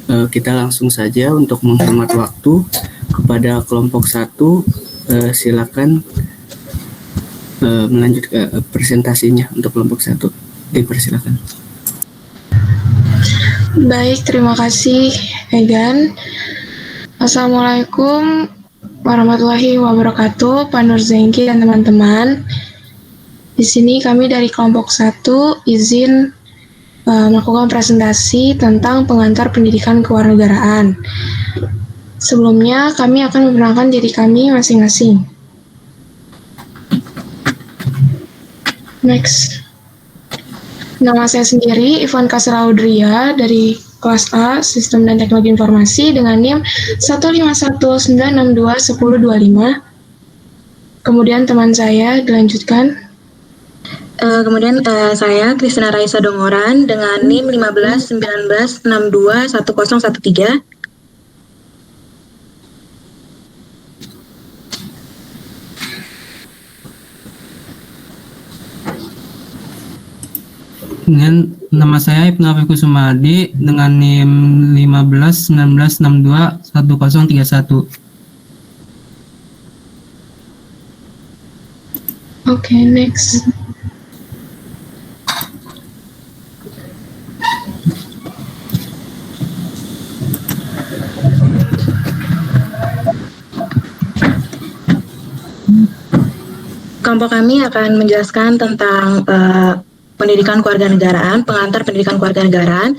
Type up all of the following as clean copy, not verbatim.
Kita langsung saja untuk menghemat waktu kepada kelompok 1. Silakan melanjut ke presentasinya untuk kelompok 1. Dipersilakan. Baik, terima kasih Egan. Assalamualaikum warahmatullahi wabarakatuh, Pak Nur Zengki dan teman-teman. Di sini kami dari kelompok 1 izin melakukan presentasi tentang pengantar pendidikan kewarganegaraan. Sebelumnya kami akan memperkenalkan diri kami masing-masing. Next. Nama saya sendiri Ivan Kasraudria dari kelas A Sistem dan Teknologi Informasi dengan NIM 1519621025. Kemudian teman saya dilanjutkan. Kemudian saya Kristina Raisa Dongoran dengan NIM 1519621013. Dengan nama saya Ibnu Afiqus Sumadi dengan NIM 1519621031. Oke, next. Kelompok kami akan menjelaskan tentang pendidikan kewarganegaraan, pengantar pendidikan kewarganegaraan.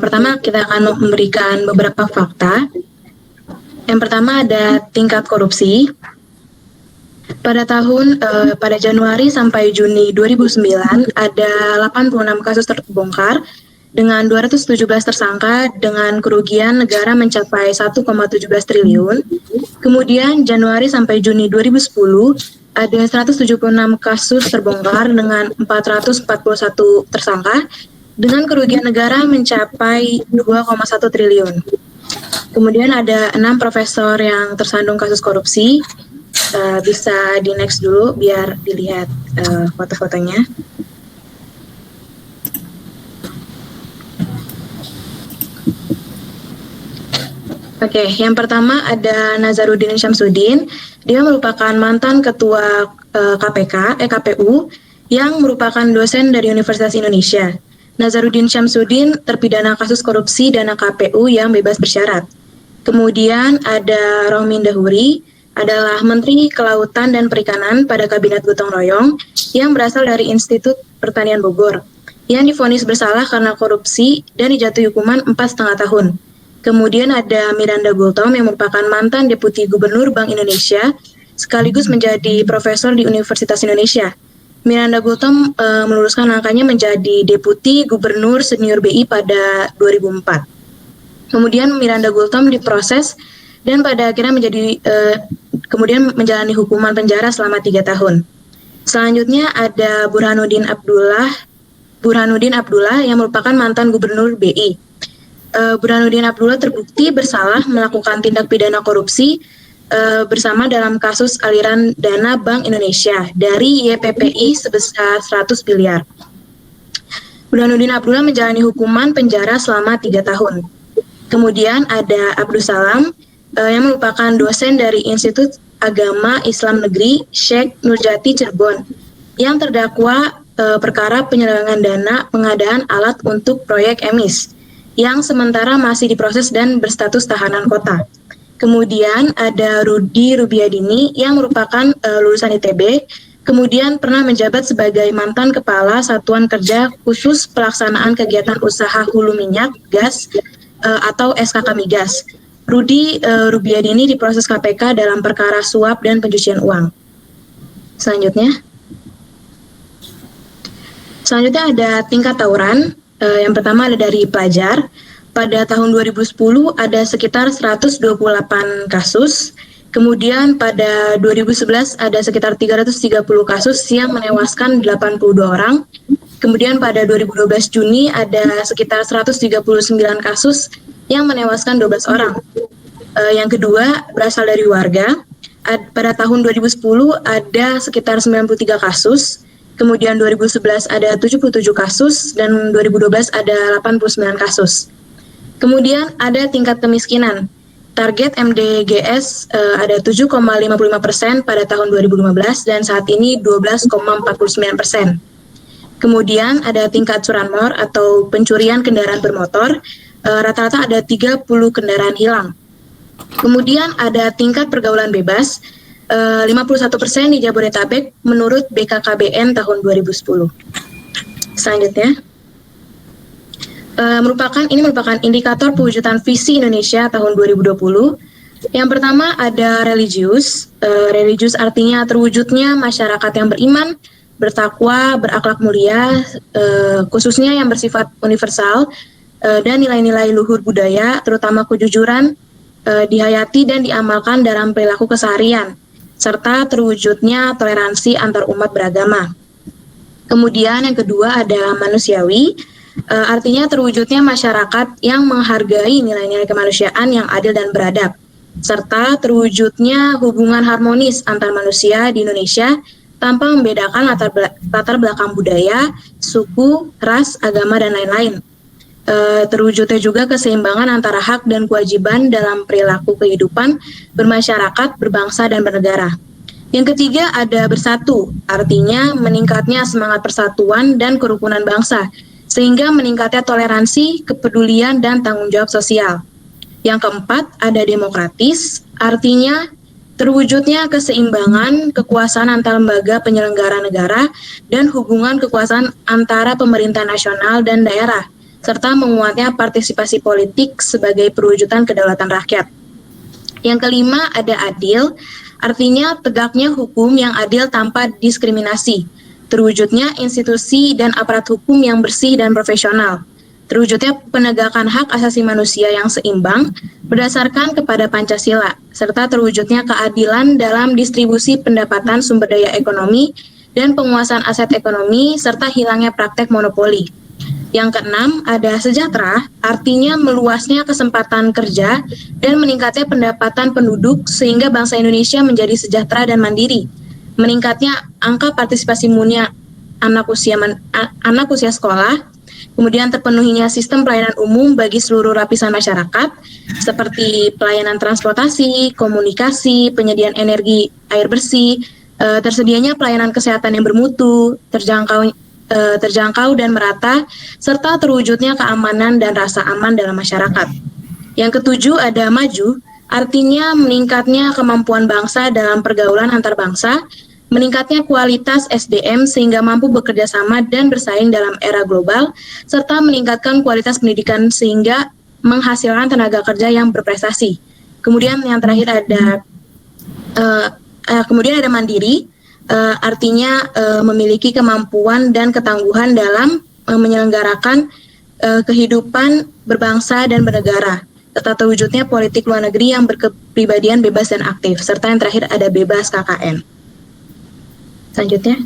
Pertama, kita akan memberikan beberapa fakta. Yang pertama ada tingkat korupsi. Pada Januari sampai Juni 2009 ada 86 kasus terbongkar dengan 217 tersangka dengan kerugian negara mencapai 1,17 triliun. Kemudian Januari sampai Juni 2010 ada 176 kasus terbongkar dengan 441 tersangka dengan kerugian negara mencapai 2,1 triliun. Kemudian ada 6 profesor yang tersandung kasus korupsi. Bisa di next dulu biar dilihat foto-fotonya. Oke, yang pertama ada Nazaruddin Syamsuddin. Dia merupakan mantan ketua KPU yang merupakan dosen dari Universitas Indonesia. Nazaruddin Syamsuddin terpidana kasus korupsi dana KPU yang bebas bersyarat. Kemudian ada Rohmin Dahuri, adalah Menteri Kelautan dan Perikanan pada Kabinet Gotong Royong yang berasal dari Institut Pertanian Bogor, yang divonis bersalah karena korupsi dan dijatuhi hukuman 4,5 tahun. Kemudian ada Miranda Gultom yang merupakan mantan Deputi Gubernur Bank Indonesia, sekaligus menjadi profesor di Universitas Indonesia. Miranda Gultom meluruskan langkahnya menjadi Deputi Gubernur Senior BI pada 2004. Kemudian Miranda Gultom diproses dan pada akhirnya kemudian menjalani hukuman penjara selama 3 tahun. Selanjutnya ada Burhanuddin Abdullah yang merupakan mantan Gubernur BI. Burhanuddin Abdullah terbukti bersalah melakukan tindak pidana korupsi bersama dalam kasus aliran dana Bank Indonesia dari YPPI sebesar 100 miliar. Burhanuddin Abdullah menjalani hukuman penjara selama 3 tahun. Kemudian ada Abdus Salam yang merupakan dosen dari Institut Agama Islam Negeri Syekh Nurjati Cirebon yang terdakwa perkara penyelewengan dana pengadaan alat untuk proyek EMIS yang sementara masih diproses dan berstatus tahanan kota. Kemudian ada Rudi Rubiadini yang merupakan lulusan ITB, kemudian pernah menjabat sebagai mantan Kepala Satuan Kerja Khusus Pelaksanaan Kegiatan Usaha Hulu Minyak, Gas, atau SKK Migas. Rudi Rubiadini diproses KPK dalam perkara suap dan pencucian uang. Selanjutnya ada tingkat tawuran. Yang pertama ada dari pelajar. Pada tahun 2010 ada sekitar 128 kasus. Kemudian pada 2011 ada sekitar 330 kasus yang menewaskan 82 orang. Kemudian pada 2012 Juni ada sekitar 139 kasus yang menewaskan 12 orang. Yang kedua berasal dari warga. Pada tahun 2010 ada sekitar 93 kasus. Kemudian 2011 ada 77 kasus dan 2012 ada 89 kasus. Kemudian ada tingkat kemiskinan. Target MDGs ada 7,55% pada tahun 2015 dan saat ini 12,49%. Kemudian ada tingkat curanmor atau pencurian kendaraan bermotor, rata-rata ada 30 kendaraan hilang. Kemudian ada tingkat pergaulan bebas, 51% di Jabodetabek menurut BKKBN tahun 2010. Selanjutnya, ini merupakan indikator pewujudan visi Indonesia tahun 2020. Yang pertama ada religius. Religius artinya terwujudnya masyarakat yang beriman, bertakwa, berakhlak mulia, khususnya yang bersifat universal, dan nilai-nilai luhur budaya, terutama kejujuran, dihayati dan diamalkan dalam perilaku keseharian, serta terwujudnya toleransi antar umat beragama. Kemudian yang kedua ada manusiawi, artinya terwujudnya masyarakat yang menghargai nilai-nilai kemanusiaan yang adil dan beradab, serta terwujudnya hubungan harmonis antar manusia di Indonesia tanpa membedakan latar belakang budaya, suku, ras, agama, dan lain-lain. Terwujudnya juga keseimbangan antara hak dan kewajiban dalam perilaku kehidupan bermasyarakat, berbangsa, dan bernegara. Yang ketiga ada bersatu, artinya meningkatnya semangat persatuan dan kerukunan bangsa, sehingga meningkatnya toleransi, kepedulian, dan tanggung jawab sosial. Yang keempat ada demokratis, artinya terwujudnya keseimbangan kekuasaan antar lembaga penyelenggara negara dan hubungan kekuasaan antara pemerintah nasional dan daerah, serta menguatnya partisipasi politik sebagai perwujudan kedaulatan rakyat. Yang kelima ada adil, artinya tegaknya hukum yang adil tanpa diskriminasi, terwujudnya institusi dan aparat hukum yang bersih dan profesional, terwujudnya penegakan hak asasi manusia yang seimbang berdasarkan kepada Pancasila, serta terwujudnya keadilan dalam distribusi pendapatan sumber daya ekonomi dan penguasaan aset ekonomi, serta hilangnya praktek monopoli. Yang keenam, ada sejahtera, artinya meluasnya kesempatan kerja dan meningkatnya pendapatan penduduk sehingga bangsa Indonesia menjadi sejahtera dan mandiri. Meningkatnya angka partisipasi munia anak usia sekolah, kemudian terpenuhinya sistem pelayanan umum bagi seluruh lapisan masyarakat, seperti pelayanan transportasi, komunikasi, penyediaan energi, air bersih, tersedianya pelayanan kesehatan yang bermutu, terjangkau dan merata, serta terwujudnya keamanan dan rasa aman dalam masyarakat. Yang ketujuh ada maju, artinya meningkatnya kemampuan bangsa dalam pergaulan antar bangsa, meningkatnya kualitas SDM sehingga mampu bekerja sama dan bersaing dalam era global, serta meningkatkan kualitas pendidikan sehingga menghasilkan tenaga kerja yang berprestasi. Kemudian yang terakhir ada mandiri, artinya memiliki kemampuan dan ketangguhan dalam menyelenggarakan kehidupan berbangsa dan bernegara, serta terwujudnya politik luar negeri yang berkepribadian bebas dan aktif, serta yang terakhir ada bebas KKN. Selanjutnya.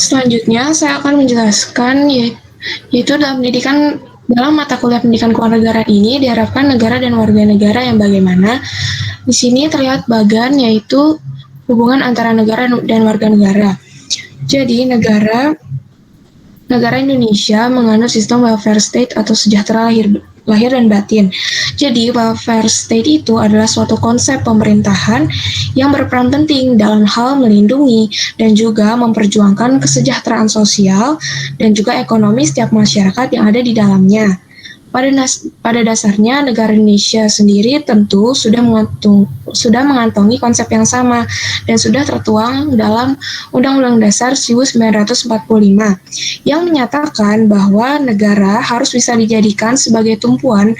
Selanjutnya saya akan menjelaskan yaitu dalam mata kuliah pendidikan kewarganegaraan ini diharapkan negara dan warga negara yang bagaimana. Di sini terlihat bagan yaitu hubungan antara negara dan warga negara. Jadi negara Indonesia menganut sistem welfare state atau sejahtera lahir dan batin. Jadi welfare state itu adalah suatu konsep pemerintahan yang berperan penting dalam hal melindungi dan juga memperjuangkan kesejahteraan sosial dan juga ekonomi setiap masyarakat yang ada di dalamnya. Pada dasarnya negara Indonesia sendiri tentu sudah mengantongi konsep yang sama dan sudah tertuang dalam Undang-Undang Dasar 1945 yang menyatakan bahwa negara harus bisa dijadikan sebagai tumpuan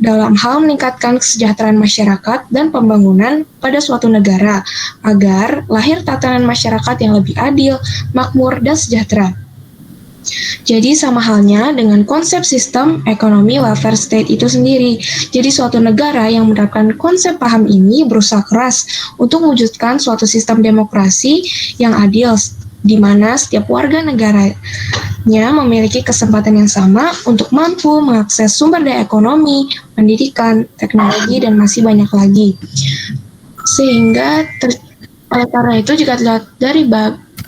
dalam hal meningkatkan kesejahteraan masyarakat dan pembangunan pada suatu negara agar lahir tatanan masyarakat yang lebih adil, makmur, dan sejahtera. Jadi sama halnya dengan konsep sistem ekonomi welfare state itu sendiri. Jadi suatu negara yang menerapkan konsep paham ini berusaha keras untuk mewujudkan suatu sistem demokrasi yang adil, di mana setiap warga negaranya memiliki kesempatan yang sama untuk mampu mengakses sumber daya ekonomi, pendidikan, teknologi, dan masih banyak lagi. Sehingga oleh karena itu jika terlihat dari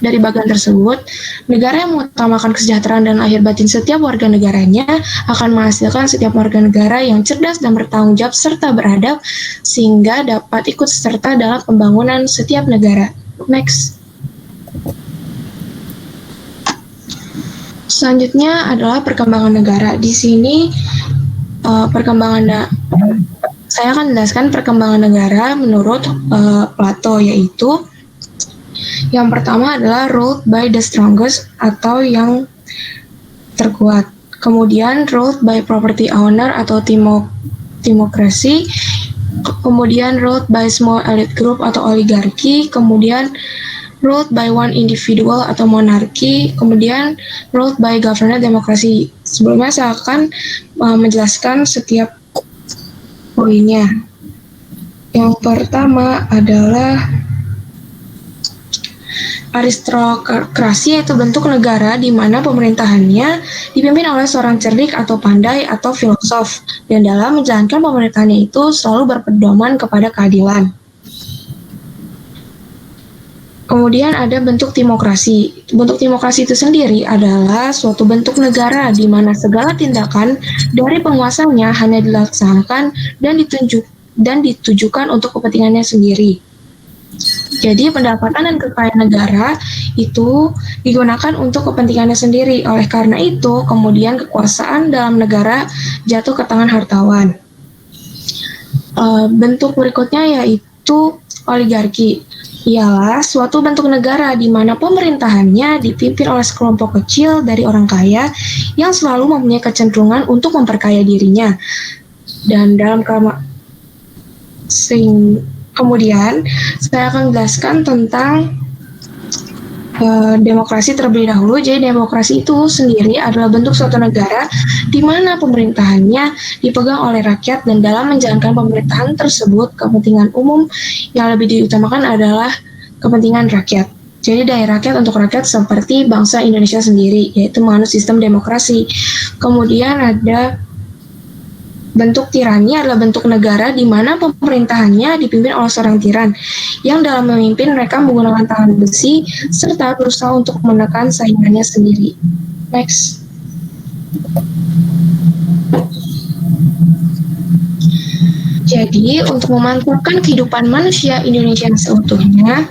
dari bagian tersebut, negara yang mengutamakan kesejahteraan dan lahir batin setiap warga negaranya akan menghasilkan setiap warga negara yang cerdas dan bertanggung jawab serta beradab sehingga dapat ikut serta dalam pembangunan setiap negara. Next. Selanjutnya adalah perkembangan negara. Di sini saya akan menjelaskan perkembangan negara menurut Plato, yaitu yang pertama adalah ruled by the strongest atau yang terkuat. Kemudian ruled by property owner atau timokrasi. Kemudian ruled by small elite group atau oligarki. Kemudian ruled by one individual atau monarki. Kemudian ruled by governor demokrasi. Sebelumnya saya akan menjelaskan setiap poinnya. Yang pertama adalah aristokrasi, yaitu bentuk negara di mana pemerintahannya dipimpin oleh seorang cerdik atau pandai atau filosof, dan dalam menjalankan pemerintahannya itu selalu berpedoman kepada keadilan. Kemudian ada bentuk timokrasi. Bentuk timokrasi itu sendiri adalah suatu bentuk negara di mana segala tindakan dari penguasanya hanya dilaksanakan dan ditujukan untuk kepentingannya sendiri. Jadi pendapatan dan kekayaan negara itu digunakan untuk kepentingannya sendiri. Oleh karena itu, kemudian kekuasaan dalam negara jatuh ke tangan hartawan. Bentuk berikutnya yaitu oligarki. Ialah suatu bentuk negara di mana pemerintahannya dipimpin oleh sekelompok kecil dari orang kaya yang selalu mempunyai kecenderungan untuk memperkaya dirinya. Dan kemudian saya akan menjelaskan tentang demokrasi terlebih dahulu. Jadi demokrasi itu sendiri adalah bentuk suatu negara di mana pemerintahannya dipegang oleh rakyat, dan dalam menjalankan pemerintahan tersebut kepentingan umum yang lebih diutamakan adalah kepentingan rakyat. Jadi dari rakyat untuk rakyat seperti bangsa Indonesia sendiri, yaitu menganut sistem demokrasi. Kemudian ada bentuk tirani, adalah bentuk negara di mana pemerintahannya dipimpin oleh seorang tiran yang dalam memimpin mereka menggunakan tangan besi serta berusaha untuk menekan saingannya sendiri. Next. Jadi untuk memantapkan kehidupan manusia Indonesia yang seutuhnya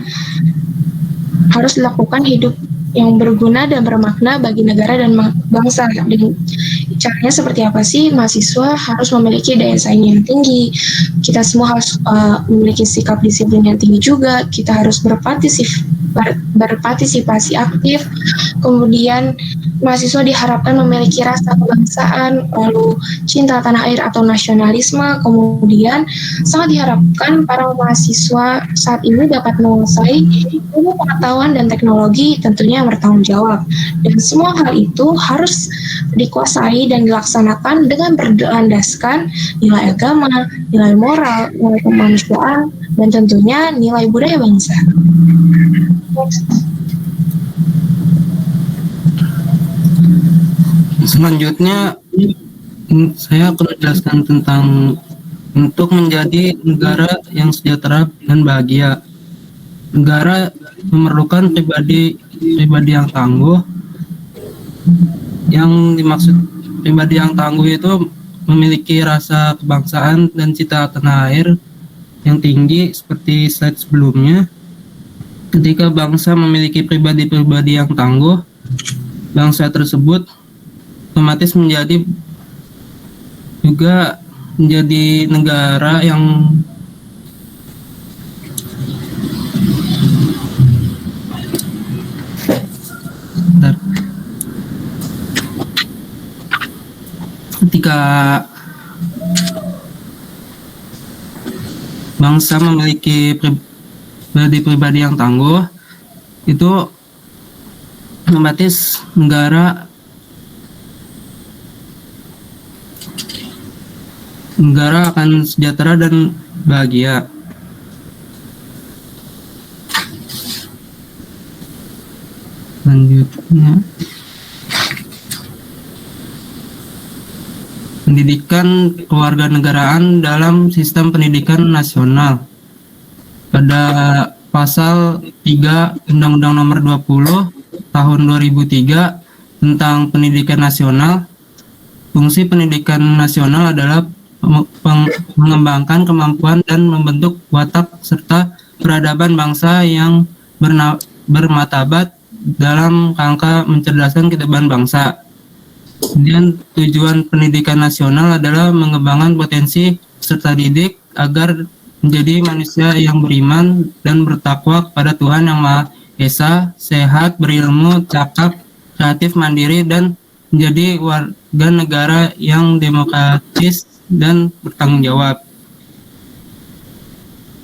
harus dilakukan hidup yang berguna dan bermakna bagi negara dan bangsa. Dan caranya seperti apa sih? Mahasiswa harus memiliki daya saing yang tinggi. Kita semua harus memiliki sikap disiplin yang tinggi juga. Kita harus berpartisipasi aktif. Kemudian mahasiswa diharapkan memiliki rasa kebangsaan, lalu cinta tanah air atau nasionalisme. Kemudian sangat diharapkan para mahasiswa saat ini dapat menguasai ilmu pengetahuan dan teknologi tentunya yang bertanggung jawab. Dan semua hal itu harus dikuasai dan dilaksanakan dengan berlandaskan nilai agama, nilai moral, nilai kemanusiaan, dan tentunya nilai budaya bangsa. Selanjutnya saya akan menjelaskan tentang untuk menjadi negara yang sejahtera dan bahagia. Negara memerlukan pribadi yang tangguh. Yang dimaksud pribadi yang tangguh itu memiliki rasa kebangsaan dan cita tanah air yang tinggi. Seperti slide sebelumnya, ketika bangsa memiliki pribadi yang tangguh, bangsa tersebut otomatis menjadi negara yang ketika bangsa memiliki pribadi yang tangguh, itu otomatis negara akan sejahtera dan bahagia. Selanjutnya, pendidikan kewarganegaraan dalam sistem pendidikan nasional. Pada pasal 3 Undang-Undang Nomor 20 Tahun 2003 tentang Pendidikan Nasional. Fungsi pendidikan nasional adalah mengembangkan kemampuan dan membentuk watak serta peradaban bangsa yang bermartabat dalam rangka mencerdaskan kehidupan bangsa. Kemudian tujuan pendidikan nasional adalah mengembangkan potensi peserta didik agar menjadi manusia yang beriman dan bertakwa kepada Tuhan Yang Maha Esa, sehat, berilmu, cakap, kreatif, mandiri, dan menjadi warga negara yang demokratis dan bertanggung jawab.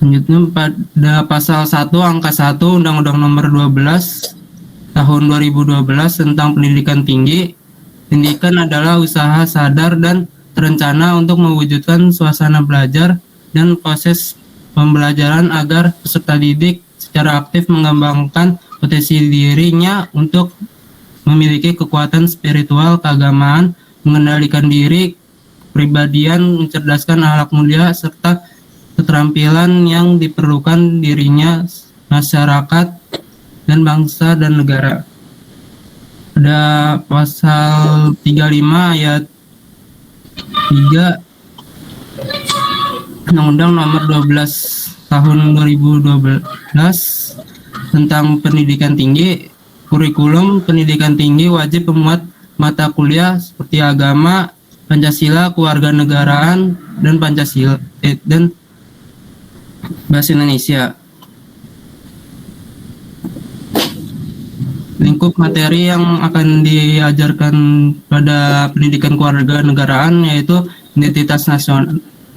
Selanjutnya pada pasal 1 angka 1 Undang-Undang Nomor 12 Tahun 2012 tentang pendidikan tinggi. Pendidikan adalah usaha sadar dan terencana untuk mewujudkan suasana belajar dan proses pembelajaran agar peserta didik secara aktif mengembangkan potensi dirinya untuk memiliki kekuatan spiritual, keagamaan, mengendalikan diri, kepribadian, mencerdaskan akhlak mulia, serta keterampilan yang diperlukan dirinya, masyarakat, dan bangsa dan negara. Ada pasal 35 ayat 3 Undang-Undang Nomor 12 Tahun 2012 tentang pendidikan tinggi. Kurikulum pendidikan tinggi wajib memuat mata kuliah seperti agama, Pancasila, kewarganegaraan, dan Pancasila dan bahasa Indonesia. Lingkup materi yang akan diajarkan pada pendidikan kewarganegaraan yaitu identitas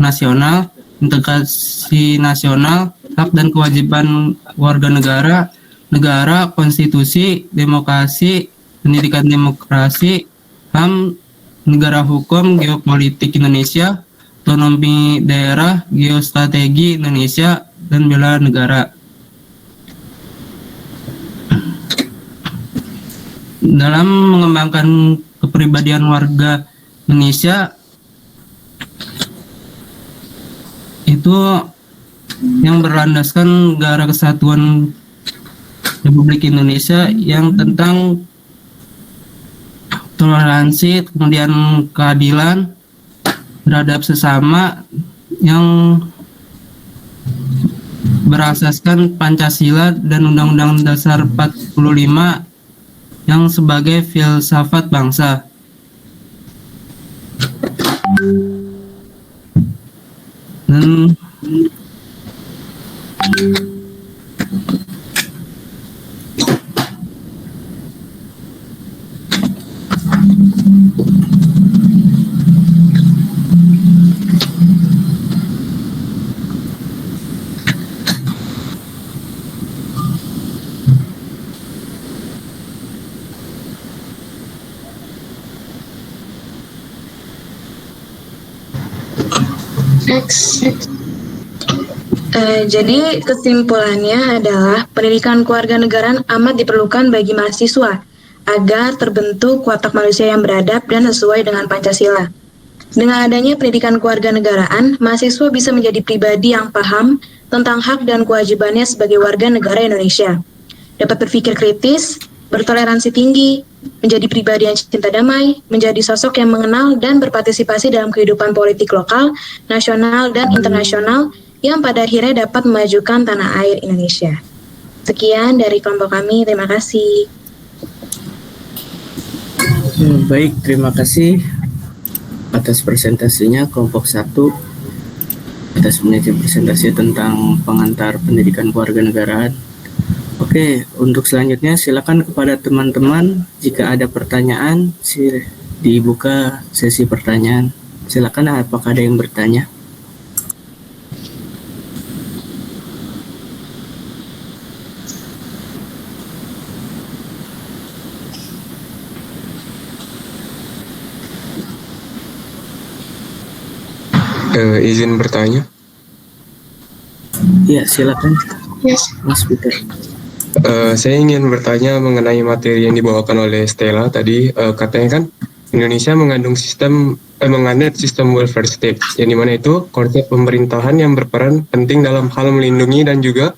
nasional, integrasi nasional, hak dan kewajiban warga negara, konstitusi, demokrasi, pendidikan demokrasi, HAM, negara hukum, geopolitik Indonesia, otonomi daerah, geostrategi Indonesia, dan bela negara. Dalam mengembangkan kepribadian warga Indonesia, itu yang berlandaskan Negara Kesatuan Republik Indonesia yang tentang toleransi, kemudian keadilan terhadap sesama yang berasaskan Pancasila dan Undang-Undang Dasar 45 yang sebagai filsafat bangsa. Dan Next. Jadi kesimpulannya adalah pendidikan kewarganegaraan amat diperlukan bagi mahasiswa agar terbentuk watak manusia yang beradab dan sesuai dengan Pancasila. Dengan adanya pendidikan kewarganegaraan, mahasiswa bisa menjadi pribadi yang paham tentang hak dan kewajibannya sebagai warga negara Indonesia. Dapat berpikir kritis, bertoleransi tinggi, menjadi pribadi yang cinta damai, menjadi sosok yang mengenal dan berpartisipasi dalam kehidupan politik lokal, nasional, dan internasional yang pada akhirnya dapat memajukan tanah air Indonesia. Sekian dari kelompok kami, terima kasih. Baik, terima kasih atas presentasinya kelompok 1 atas meniti presentasi tentang pengantar pendidikan kewarganegaraan. Oke, untuk selanjutnya silakan kepada teman-teman jika ada pertanyaan dibuka sesi pertanyaan. Silakan, apakah ada yang bertanya? Izin bertanya. Ya, silakan, Yes. Mas Peter. Saya ingin bertanya mengenai materi yang dibawakan oleh Stella tadi. Katanya kan Indonesia mengandung menganut sistem welfare state, yang dimana itu konsep pemerintahan yang berperan penting dalam hal melindungi dan juga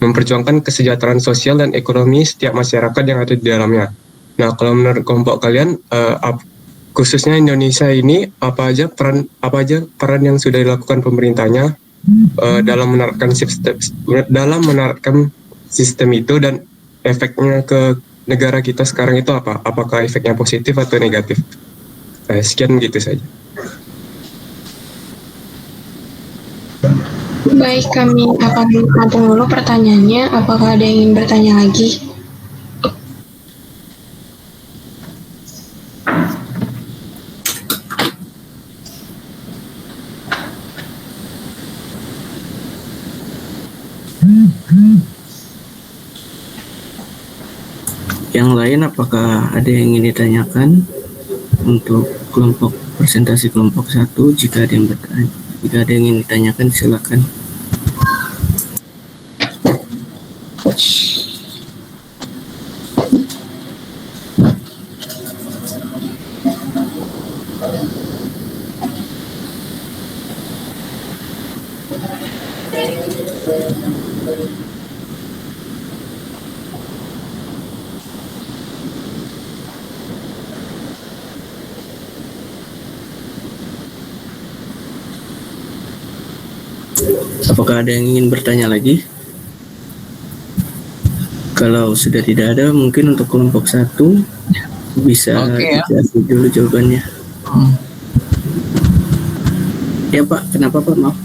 memperjuangkan kesejahteraan sosial dan ekonomi setiap masyarakat yang ada di dalamnya. Nah, kalau menurut kelompok kalian, khususnya Indonesia ini apa aja peran yang sudah dilakukan pemerintahnya dalam menerapkan sistem itu, dan efeknya ke negara kita sekarang itu apa? Apakah efeknya positif atau negatif? Sekian gitu saja. Baik, kami akan tampung dulu pertanyaannya. Apakah ada yang ingin bertanya lagi? Yang lain, apakah ada yang ingin ditanyakan untuk presentasi kelompok 1? Jika ada yang bertanya, jika ada yang ingin ditanyakan, silakan. Apakah ada yang ingin bertanya lagi? Kalau sudah tidak ada, mungkin untuk kelompok 1 bisa dijelasin dulu jawabannya. Ya Pak, kenapa Pak? Maaf.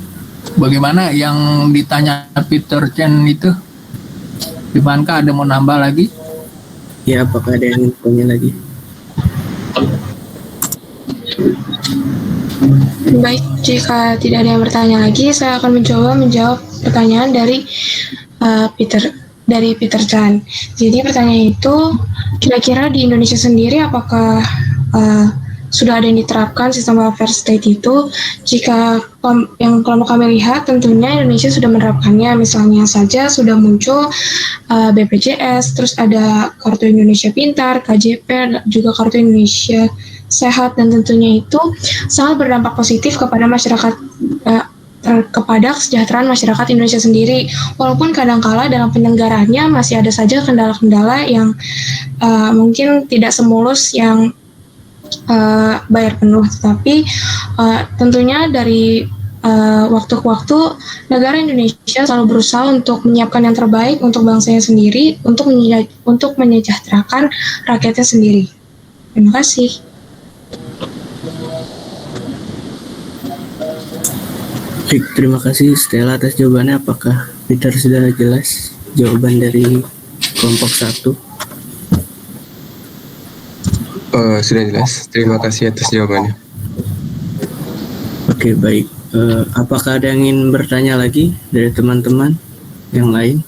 Bagaimana yang ditanya Peter Chen itu? Ivanka ada mau nambah lagi? Ya, apakah ada yang ingin bertanya lagi? Baik, jika tidak ada yang bertanya lagi, saya akan mencoba menjawab pertanyaan dari Peter Chan. Jadi pertanyaan itu, kira-kira di Indonesia sendiri apakah sudah ada yang diterapkan sistem welfare state itu? Jika yang kelompok kami lihat, tentunya Indonesia sudah menerapkannya. Misalnya saja sudah muncul BPJS, terus ada Kartu Indonesia Pintar, KJP, juga Kartu Indonesia Sehat, dan tentunya itu sangat berdampak positif kepada masyarakat, kepada kesejahteraan masyarakat Indonesia sendiri. Walaupun kadangkala dalam penyelenggaraannya masih ada saja kendala-kendala yang mungkin tidak semulus yang bayar penuh, tetapi tentunya dari waktu ke waktu negara Indonesia selalu berusaha untuk menyiapkan yang terbaik untuk bangsanya sendiri, untuk menyejahterakan rakyatnya sendiri. Terima kasih. Baik, terima kasih Stella atas jawabannya. Apakah Peter sudah jelas jawaban dari kelompok 1? Sudah jelas. Terima kasih atas jawabannya. Oke, baik. Apakah ada yang ingin bertanya lagi dari teman-teman yang lain?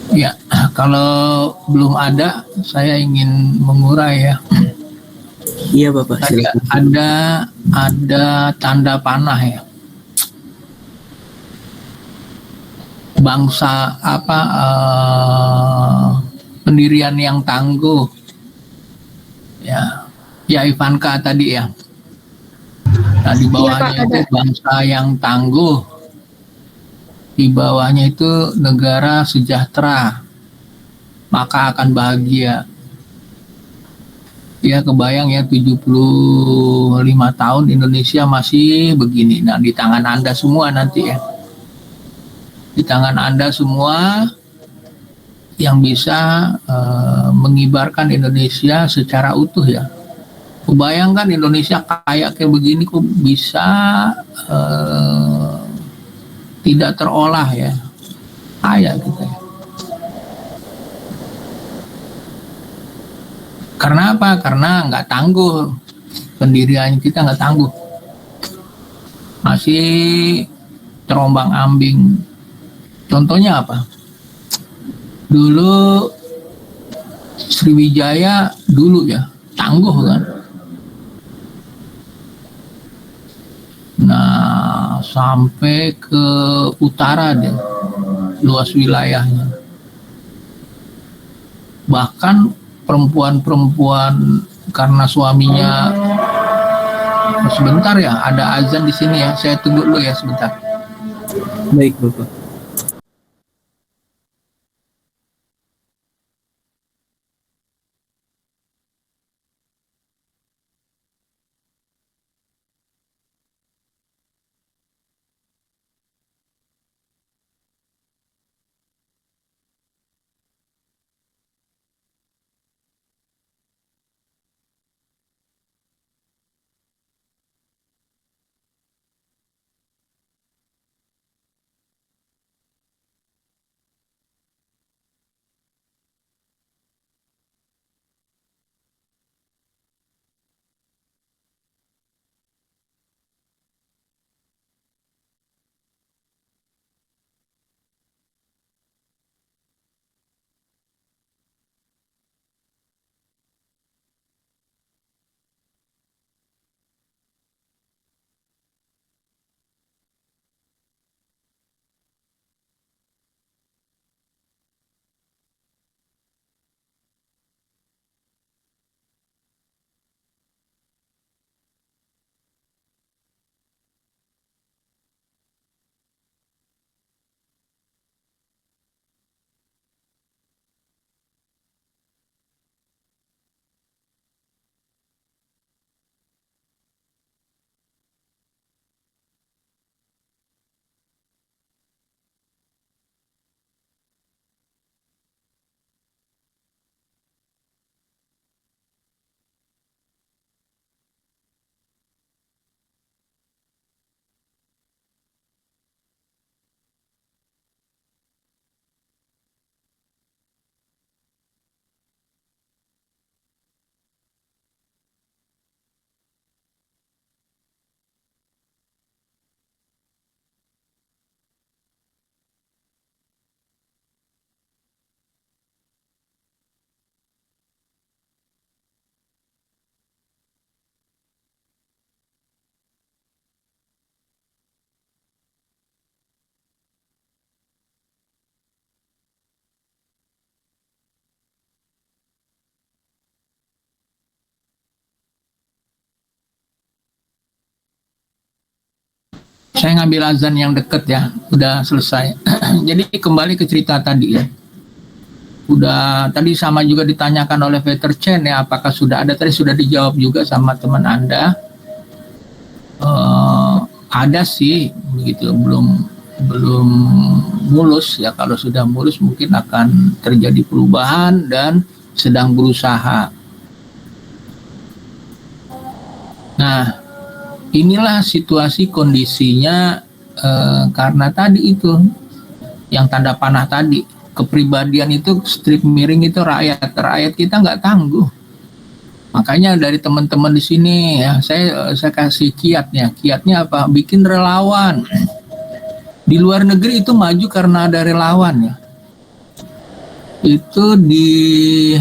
Ya, kalau belum ada, saya ingin mengurai ya. Iya Bapak, silakan. Ada tanda panah ya. Bangsa pendirian yang tangguh. Ya Ivanka tadi ya. Nah, di bawahnya itu bangsa yang tangguh. Di bawahnya itu negara sejahtera, maka akan bahagia. Ya kebayang ya, 75 tahun Indonesia masih begini. Nah, di tangan Anda semua nanti ya. Di tangan Anda semua yang bisa mengibarkan Indonesia secara utuh ya. Kebayangkan Indonesia kayak begini kok bisa tidak terolah ya, kayak gitu ya. Karena apa? Karena nggak tangguh, pendirian kita nggak tangguh, masih terombang ambing. Contohnya apa? Dulu Sriwijaya dulu ya tangguh kan. Nah, sampai ke utara deh, luas wilayahnya. Bahkan perempuan-perempuan karena suaminya. Sebentar ya, ada azan di sini ya. Saya tunggu dulu ya sebentar. Baik, Bapak. Saya ngambil azan yang deket ya, udah selesai. Jadi kembali ke cerita tadi ya. Udah tadi sama juga ditanyakan oleh Peter Chen ya, apakah sudah ada, tadi sudah dijawab juga sama teman Anda. Ada sih begitu, belum mulus ya. Kalau sudah mulus mungkin akan terjadi perubahan dan sedang berusaha. Nah, inilah situasi kondisinya karena tadi itu yang tanda panah tadi, kepribadian itu strip miring itu rakyat kita nggak tangguh. Makanya dari teman-teman di sini ya saya kasih kiatnya apa? Bikin relawan. Di luar negeri itu maju karena ada relawan ya. Itu di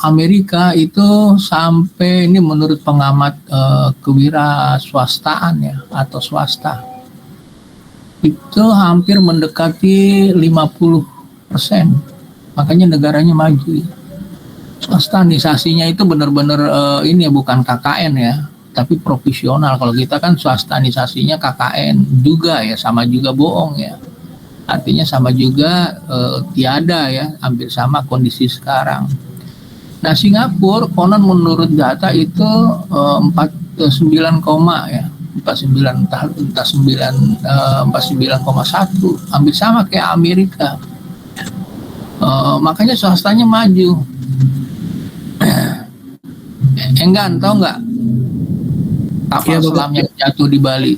Amerika itu sampai, ini menurut pengamat kewiraswastaan ya atau swasta, itu hampir mendekati 50%. Makanya negaranya maju. Swastanisasinya itu benar-benar ini ya, bukan KKN ya, tapi profesional. Kalau kita kan swastanisasinya KKN juga ya, sama juga bohong ya. Artinya sama juga tiada ya, hampir sama kondisi sekarang. Nah, Singapura konon menurut data itu 49, ya 49 entah 49,1, hampir sama kayak Amerika. Makanya swastanya maju. Enggan, tahu nggak kapal selam yang jatuh di Bali?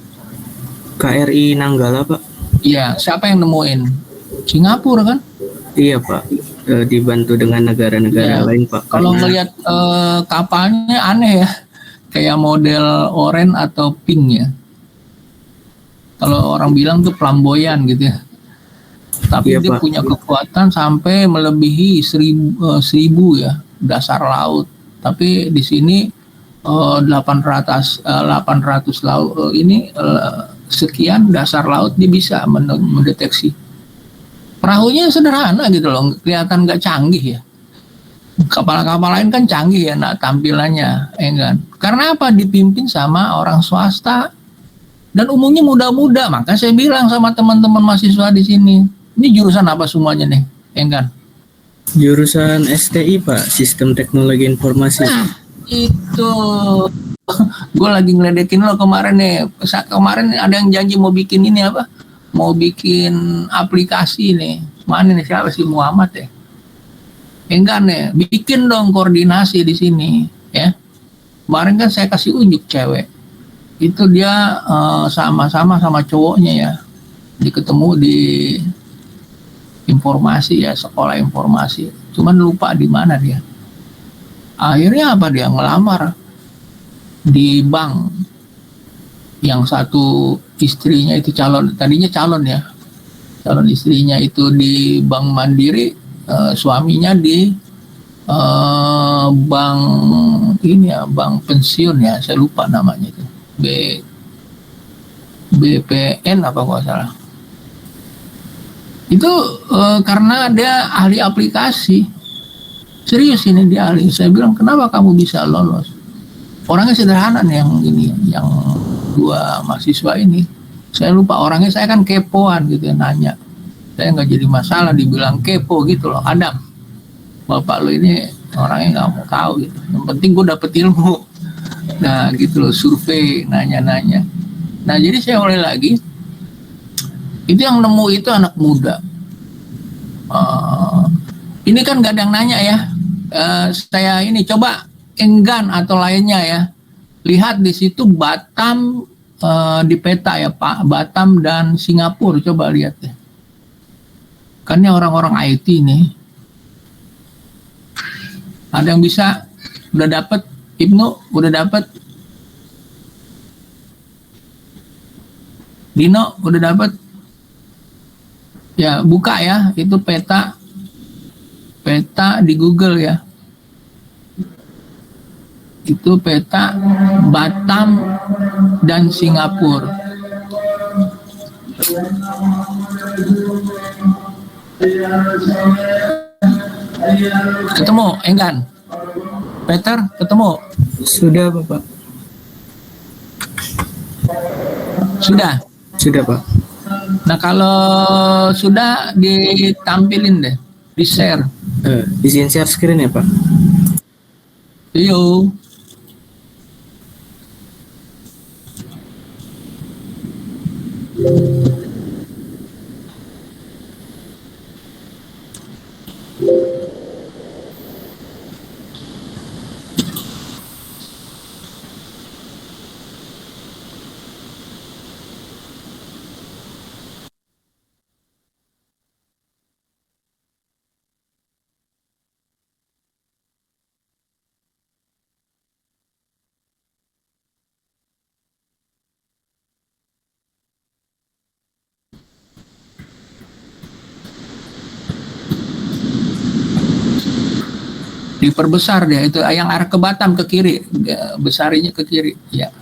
KRI Nanggala, Pak. Iya, siapa yang nemuin? Singapura kan? Iya, Pak. Dibantu dengan negara-negara lain, Pak. Kalau ngelihat kapalnya aneh ya, kayak model oranye atau pink ya. Kalau orang bilang tuh flamboyan gitu ya. Tapi dia Pak, punya kekuatan sampai melebihi 1000 ya dasar laut. Tapi di sini 800 laut ini sekian dasar laut dia bisa mendeteksi. Perahunya sederhana gitu loh, kelihatan nggak canggih ya. Kapal-kapal lain kan canggih ya, nah tampilannya, ya kan? Karena apa? Dipimpin sama orang swasta dan umumnya muda-muda. Maka saya bilang sama teman-teman mahasiswa di sini, ini jurusan apa semuanya nih, ya kan? Jurusan STI Pak, Sistem Teknologi Informasi. Nah, itu gue lagi ngeledekin lo kemarin nih. Kemarin ada yang janji mau bikin ini apa? Mau bikin aplikasi nih. Mana nih, siapa sih, Muhammad ya? Enggak nih, bikin dong koordinasi di sini, ya. Kemarin kan saya kasih unjuk cewek. Itu dia sama-sama sama cowoknya ya. Ketemu di informasi ya, sekolah informasi. Cuman lupa di mana dia. Akhirnya apa, dia ngelamar di bank. Yang satu istrinya itu tadinya calon ya. Calon istrinya itu di Bank Mandiri, suaminya di bank ini ya, bank pensiun ya, saya lupa namanya itu. BPN apa kalau salah. Itu karena dia ahli aplikasi. Serius ini dia ahli. Saya bilang, kenapa kamu bisa lolos? Orangnya sederhana nih yang ini, yang dua mahasiswa ini. Saya lupa orangnya, saya kan kepoan gitu ya, nanya. Saya nggak jadi masalah dibilang kepo gitu loh. Adam, bapak lo ini orangnya nggak mau tahu gitu. Yang penting gue dapet ilmu. Nah gitu loh, survei, nanya-nanya. Nah jadi saya mulai lagi, itu yang nemu itu anak muda. Ini kan gak ada yang nanya ya. Saya ini coba enggan atau lainnya ya. Lihat di situ Batam di peta ya Pak. Batam dan Singapura, coba lihat deh. Kan ini orang-orang IT nih. Ada yang bisa? Udah dapet? Ibnu udah dapet? Dino udah dapet? Ya buka ya, itu peta di Google ya. Itu peta Batam dan Singapura. Ketemu, Enggan? Peter, ketemu? Sudah Bapak. Sudah? Sudah Pak. Nah kalau sudah ditampilin deh, di share. Izin share screen ya Pak. Yo. Diperbesar dia itu, yang arah ke Batam ke kiri, besarinya ke kiri ya.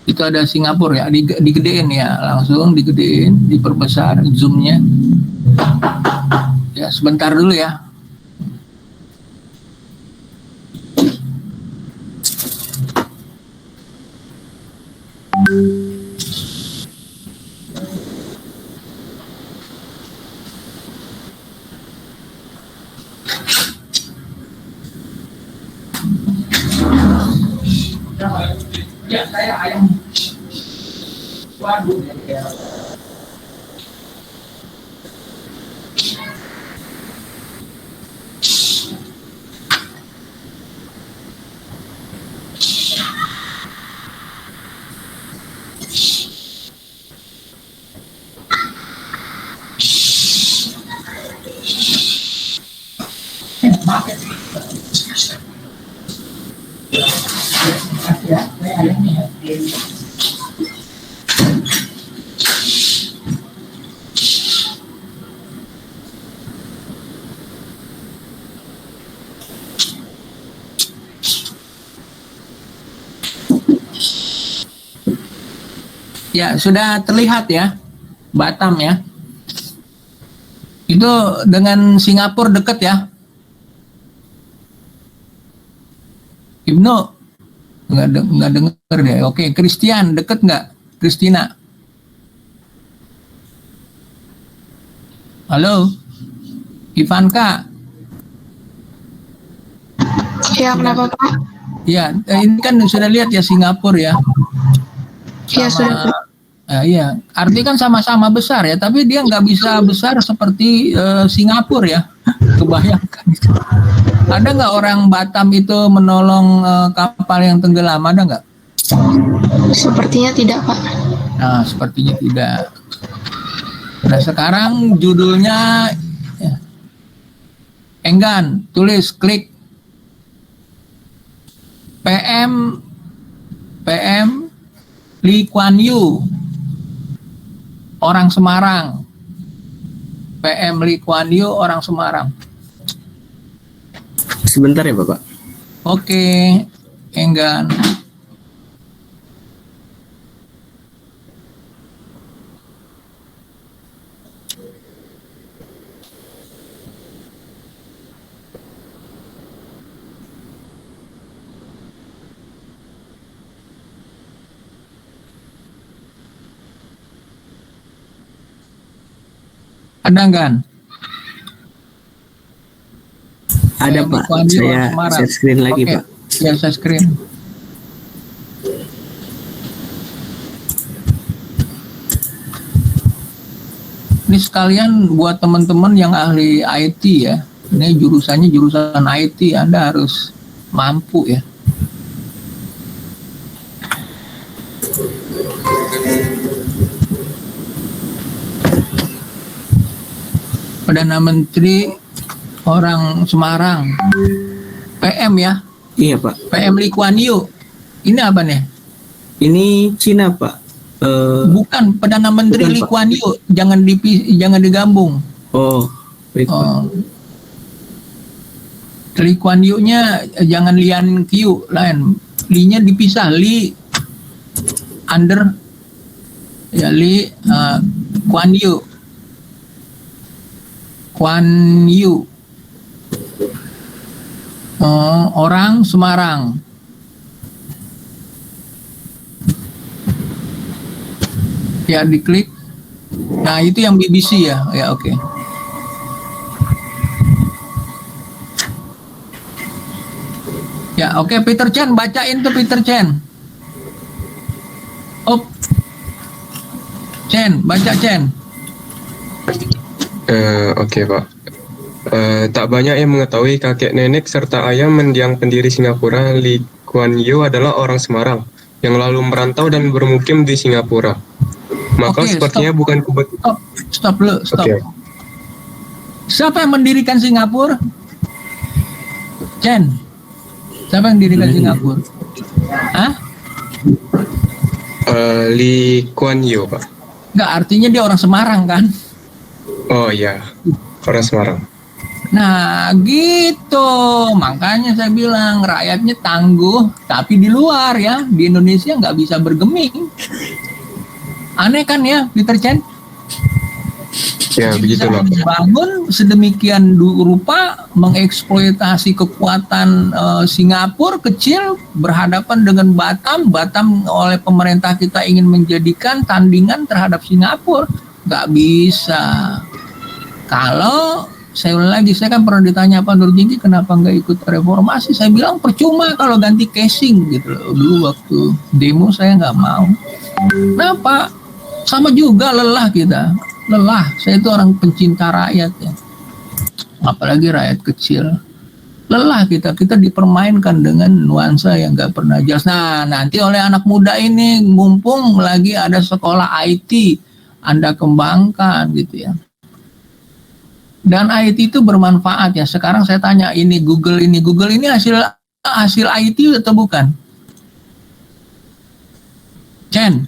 Itu ada Singapura ya, digedein ya, langsung digedein, diperbesar zoomnya ya. Sebentar dulu ya. Ya, saya ayam. Waduh, ya. Ya, sudah terlihat ya, Batam ya. Itu dengan Singapura deket ya. Ibnu, nggak denger deh. Oke, Christian, deket nggak? Christina. Halo, Ivanka. Ya, kenapa Pak? Ya, ini kan sudah lihat ya Singapura ya. Ya, sudah Pak. Iya, artinya kan sama-sama besar ya, tapi dia nggak bisa besar seperti Singapura ya. Kebayangkan itu. Ada nggak orang Batam itu menolong kapal yang tenggelam? Ada nggak? Sepertinya tidak Pak. Nah, sepertinya tidak. Nah, sekarang judulnya ya, Enggan, tulis klik PM Lee Kuan Yew, orang Semarang. PM Lee Kuan Yew, orang Semarang. Sebentar ya Bapak. Oke, Enggan. Ada Enggan? Ada PM Pak. Lee Kuan Yew, Saya orang Semarang. share screen lagi Oke. Pak. Ya, saya screen. Ini sekalian buat teman-teman yang ahli IT ya. Ini jurusannya jurusan IT, Anda harus mampu ya. Perdana Menteri orang Semarang. PM ya. Iya Pak. PM Lee Kuan Yew. Ini apa nih? Ini Cina Pak. Bukan Perdana Menteri Bukan, Lee Pak. Kuan Yew, jangan digambung. Oh, baik Pak. Oh. Lee Kuan Yew-nya jangan Lian Q lain. Lee-nya dipisah, Lee under ya Lee Kuan Yew. Kuan Yew. Orang Semarang. Ya, diklik. Nah, itu yang BBC ya. Ya, oke. Ya, oke, Peter Chen, bacain tuh Peter Chen. Oh. Chen, baca Chen. Oke Pak. Tak banyak yang mengetahui kakek nenek serta ayah mendiang pendiri Singapura Lee Kuan Yew adalah orang Semarang yang lalu merantau dan bermukim di Singapura. Maka Oke, sepertinya stop. bukan kebetulan. Stop dulu, stop. Oke. Siapa yang mendirikan Singapura? Chen. Siapa yang mendirikan Singapura? Hah? Lee Kuan Yew Pak. Enggak, artinya dia orang Semarang kan? Oh iya, orang Semarang. Nah, gitu. Makanya saya bilang rakyatnya tangguh, tapi di luar ya, di Indonesia nggak bisa bergeming. Aneh kan ya, Peter Chen? Ya Bisa begitulah. membangun sedemikian rupa, mengeksploitasi kekuatan Singapura kecil berhadapan dengan Batam oleh pemerintah kita ingin menjadikan tandingan terhadap Singapura. Nggak bisa. Kalau saya ulang lagi, saya kan pernah ditanya Pak Nurjinggi kenapa nggak ikut reformasi, saya bilang percuma kalau ganti casing gitu loh. Dulu waktu demo saya nggak mau. Kenapa? Sama juga lelah kita, lelah. Saya itu orang pencinta rakyat ya, apalagi rakyat kecil. Lelah kita dipermainkan dengan nuansa yang nggak pernah jelas. Nah, nanti oleh anak muda ini, mumpung lagi ada sekolah IT, Anda kembangkan gitu ya. Dan IT itu bermanfaat ya. Sekarang saya tanya, Google ini hasil IT atau bukan? Chen.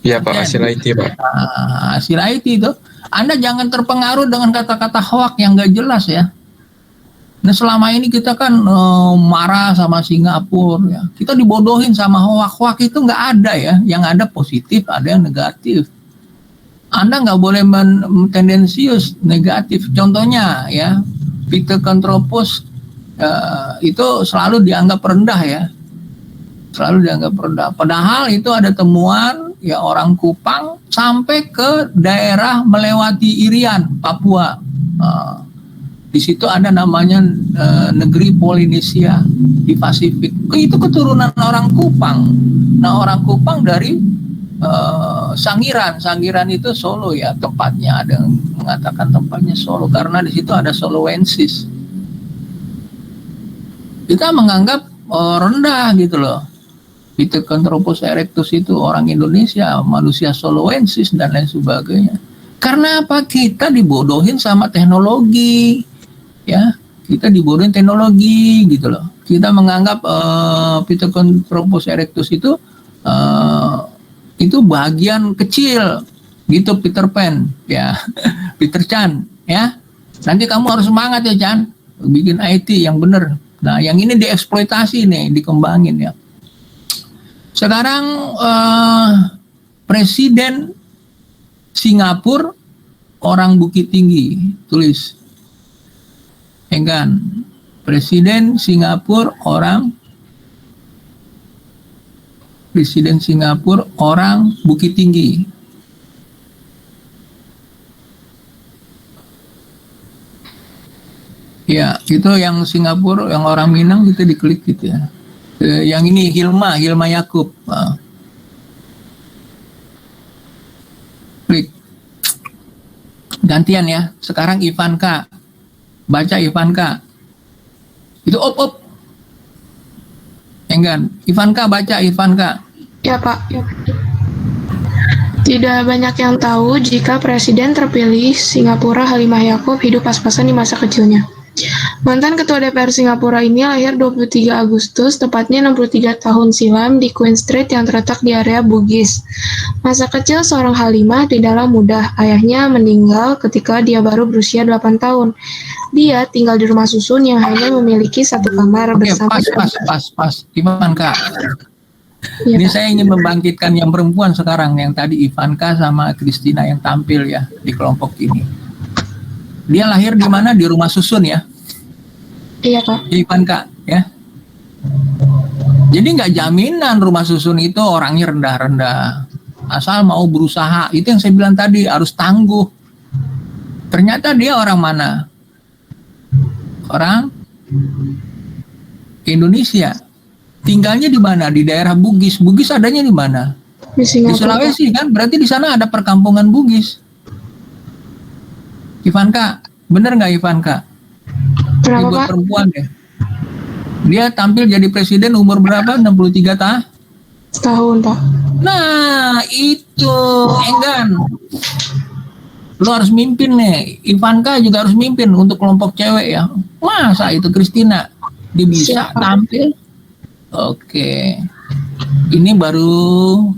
Iya Pak, hasil IT Pak. Nah, hasil IT itu, Anda jangan terpengaruh dengan kata-kata hoak yang nggak jelas ya. Nah, selama ini kita kan marah sama Singapura ya. Kita dibodohin sama hoak itu nggak ada ya. Yang ada positif, ada yang negatif. Anda nggak boleh tendensius negatif. Contohnya ya, Peter Kantropos itu selalu dianggap rendah ya, selalu dianggap rendah. Padahal itu ada temuan ya orang Kupang sampai ke daerah melewati Irian, Papua. Di situ ada namanya negeri Polinesia di Pasifik. Itu keturunan orang Kupang. Nah, orang Kupang dari Sangiran. Sangiran itu Solo ya tempatnya. Ada yang mengatakan tempatnya Solo karena di situ ada Soloensis. Kita menganggap rendah gitu loh. Pithecanthropus erectus itu orang Indonesia, manusia Soloensis dan lain sebagainya. Karena apa? Kita dibodohin sama teknologi. Ya, kita dibodohin teknologi gitu loh. Kita menganggap Pithecanthropus erectus itu bagian kecil gitu, Peter Pan ya. Peter Chan ya. Nanti kamu harus semangat ya Chan, bikin IT yang bener. Nah, yang ini dieksploitasi nih, dikembangin ya. Sekarang Presiden Singapura orang Bukit Tinggi, tulis Enggan. Presiden Singapura orang Bukit Tinggi. Ya, itu yang Singapura, yang orang Minang gitu diklik gitu ya. Yang ini Hilma Yakub. Klik. Gantian ya. Sekarang Ivanka. Baca Ivanka. Itu op. Enggan. Ivanka baca Ivanka. Ya Pak. Tidak banyak yang tahu jika Presiden terpilih Singapura Halimah Yacob hidup pas-pasan di masa kecilnya. Mantan Ketua DPR Singapura ini lahir 23 Agustus, tepatnya 63 tahun silam di Queen Street yang terletak di area Bugis. Masa kecil seorang Halimah tidaklah mudah. Ayahnya meninggal ketika dia baru berusia 8 tahun. Dia tinggal di rumah susun yang hanya memiliki satu kamar bersama. Pas. Ivanka. Ya, Ini Pak. saya ingin membangkitkan yang perempuan sekarang, yang tadi Ivanka sama Christina yang tampil ya di kelompok ini. Dia lahir di mana? Di rumah susun ya, Iya Pak. Ivanka ya. Jadi nggak jaminan rumah susun itu orangnya rendah-rendah. Asal mau berusaha, itu yang saya bilang tadi, harus tangguh. Ternyata dia orang mana? Orang Indonesia. Tinggalnya di mana? Di daerah Bugis. Bugis adanya di mana? Di Di Singapura. Sulawesi kan? Berarti di sana ada perkampungan Bugis. Ivanka, bener nggak Ivanka? Kenapa Ibu Pak? perempuan ya. Dia tampil jadi presiden umur berapa? 63 tahun? Setahun Pak. Nah, itu Enggan. Lo harus mimpin nih. Ivanka juga harus mimpin untuk kelompok cewek ya. Masa itu Christina dia bisa Siap, Pak. tampil? Oke. Ini baru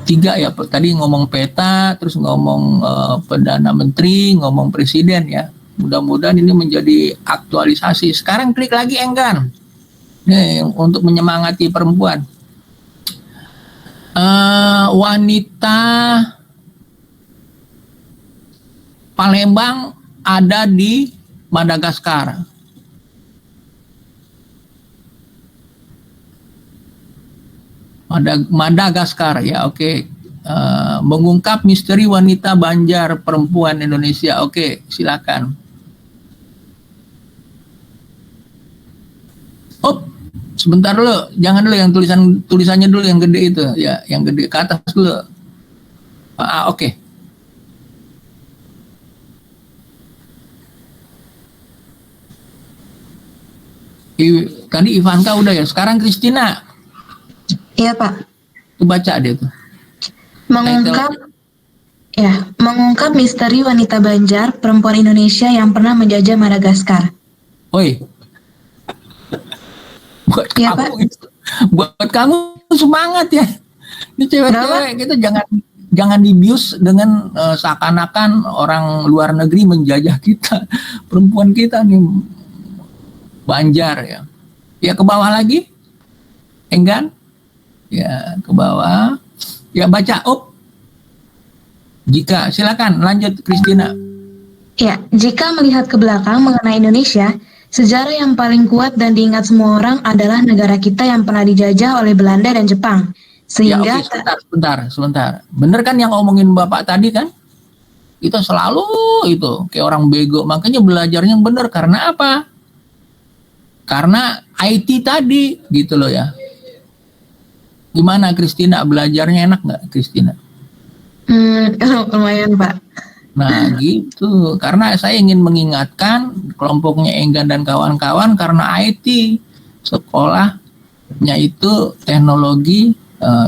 3 ya. Tadi ngomong peta, terus ngomong Perdana Menteri, ngomong Presiden ya. Mudah-mudahan ini menjadi aktualisasi. Sekarang klik lagi Enggan. Nih, untuk menyemangati perempuan. Wanita Palembang ada di Madagaskar. Madagaskar ya, oke. Mengungkap misteri wanita Banjar perempuan Indonesia. Oke, silakan. Sebentar dulu, jangan dulu yang tulisannya dulu yang gede itu ya, yang gede ke atas dulu. Oke. Tadi Ivanka udah ya, sekarang Christina. Iya Pak. Tuh baca dia tuh. Mengungkap misteri wanita Banjar perempuan Indonesia yang pernah menjajah Madagaskar. Oi. Buat Iya, kamu semangat ya. Ini cewek-cewek kita jangan dibius dengan seakan-akan orang luar negeri menjajah kita. Perempuan kita nih Banjar ya. Ya ke bawah lagi. Enggan. Ya ke bawah. Ya baca Jika silakan lanjut Christina. Ya, jika melihat ke belakang mengenai Indonesia, Sejarah yang paling kuat dan diingat semua orang adalah negara kita yang pernah dijajah oleh Belanda dan Jepang. Ya Sehingga oke, sebentar. Bener kan yang ngomongin Bapak tadi kan? Kita selalu itu kayak orang bego. Makanya belajarnya yang bener. Karena apa? Karena IT tadi gitu loh ya. Gimana Kristina, belajarnya enak nggak Kristina? lumayan Pak. Nah gitu, karena saya ingin mengingatkan kelompoknya Enggan dan kawan-kawan karena IT sekolahnya itu teknologi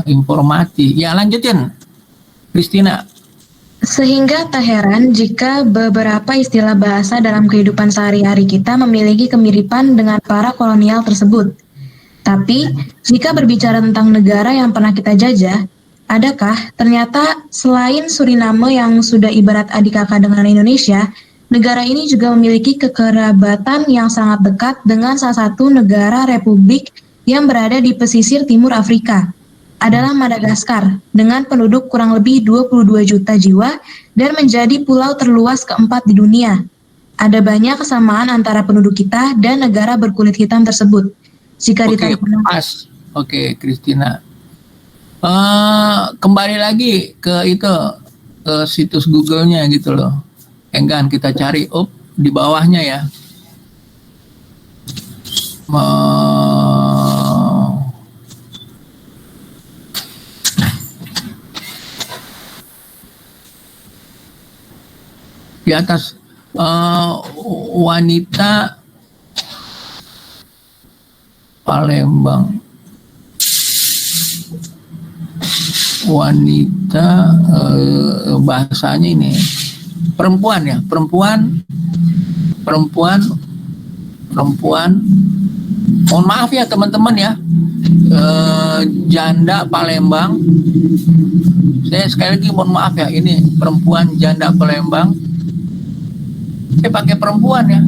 informatif. Ya lanjutin, Kristina. Sehingga tak heran jika beberapa istilah bahasa dalam kehidupan sehari-hari kita memiliki kemiripan dengan para kolonial tersebut. Tapi, jika berbicara tentang negara yang pernah kita jajah, adakah ternyata selain Suriname yang sudah ibarat adik kakak dengan Indonesia, negara ini juga memiliki kekerabatan yang sangat dekat dengan salah satu negara republik yang berada di pesisir timur Afrika, adalah Madagaskar, dengan penduduk kurang lebih 22 juta jiwa dan menjadi pulau terluas keempat di dunia. Ada banyak kesamaan antara penduduk kita dan negara berkulit hitam tersebut. Jika Oke, ditarik pas. Oke, Kristina. Kembali lagi ke itu, ke situs Google-nya gitu loh. Enggan kita cari, di bawahnya ya. Di atas wanita Palembang, wanita bahasanya ini perempuan ya, perempuan. Mohon maaf ya teman-teman ya, janda Palembang. Saya sekali lagi mohon maaf ya, ini perempuan janda Palembang. Saya pakai perempuan ya.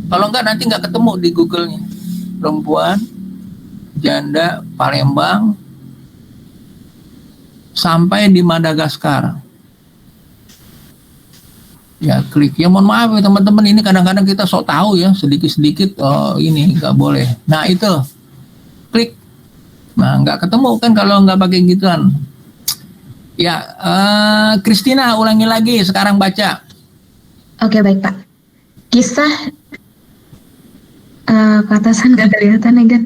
Kalau enggak nanti nggak ketemu di Google-nya. Perempuan janda Palembang sampai di Madagaskar. Ya klik. Ya mohon maaf ya teman-teman, ini kadang-kadang kita sok tahu ya, sedikit-sedikit ini nggak boleh. Nah itu klik. Nah nggak ketemu kan kalau nggak pakai gituan. Ya Kristina ulangi lagi sekarang baca. Oke, baik Pak. Kisah katasan gak kelihatan ya kan?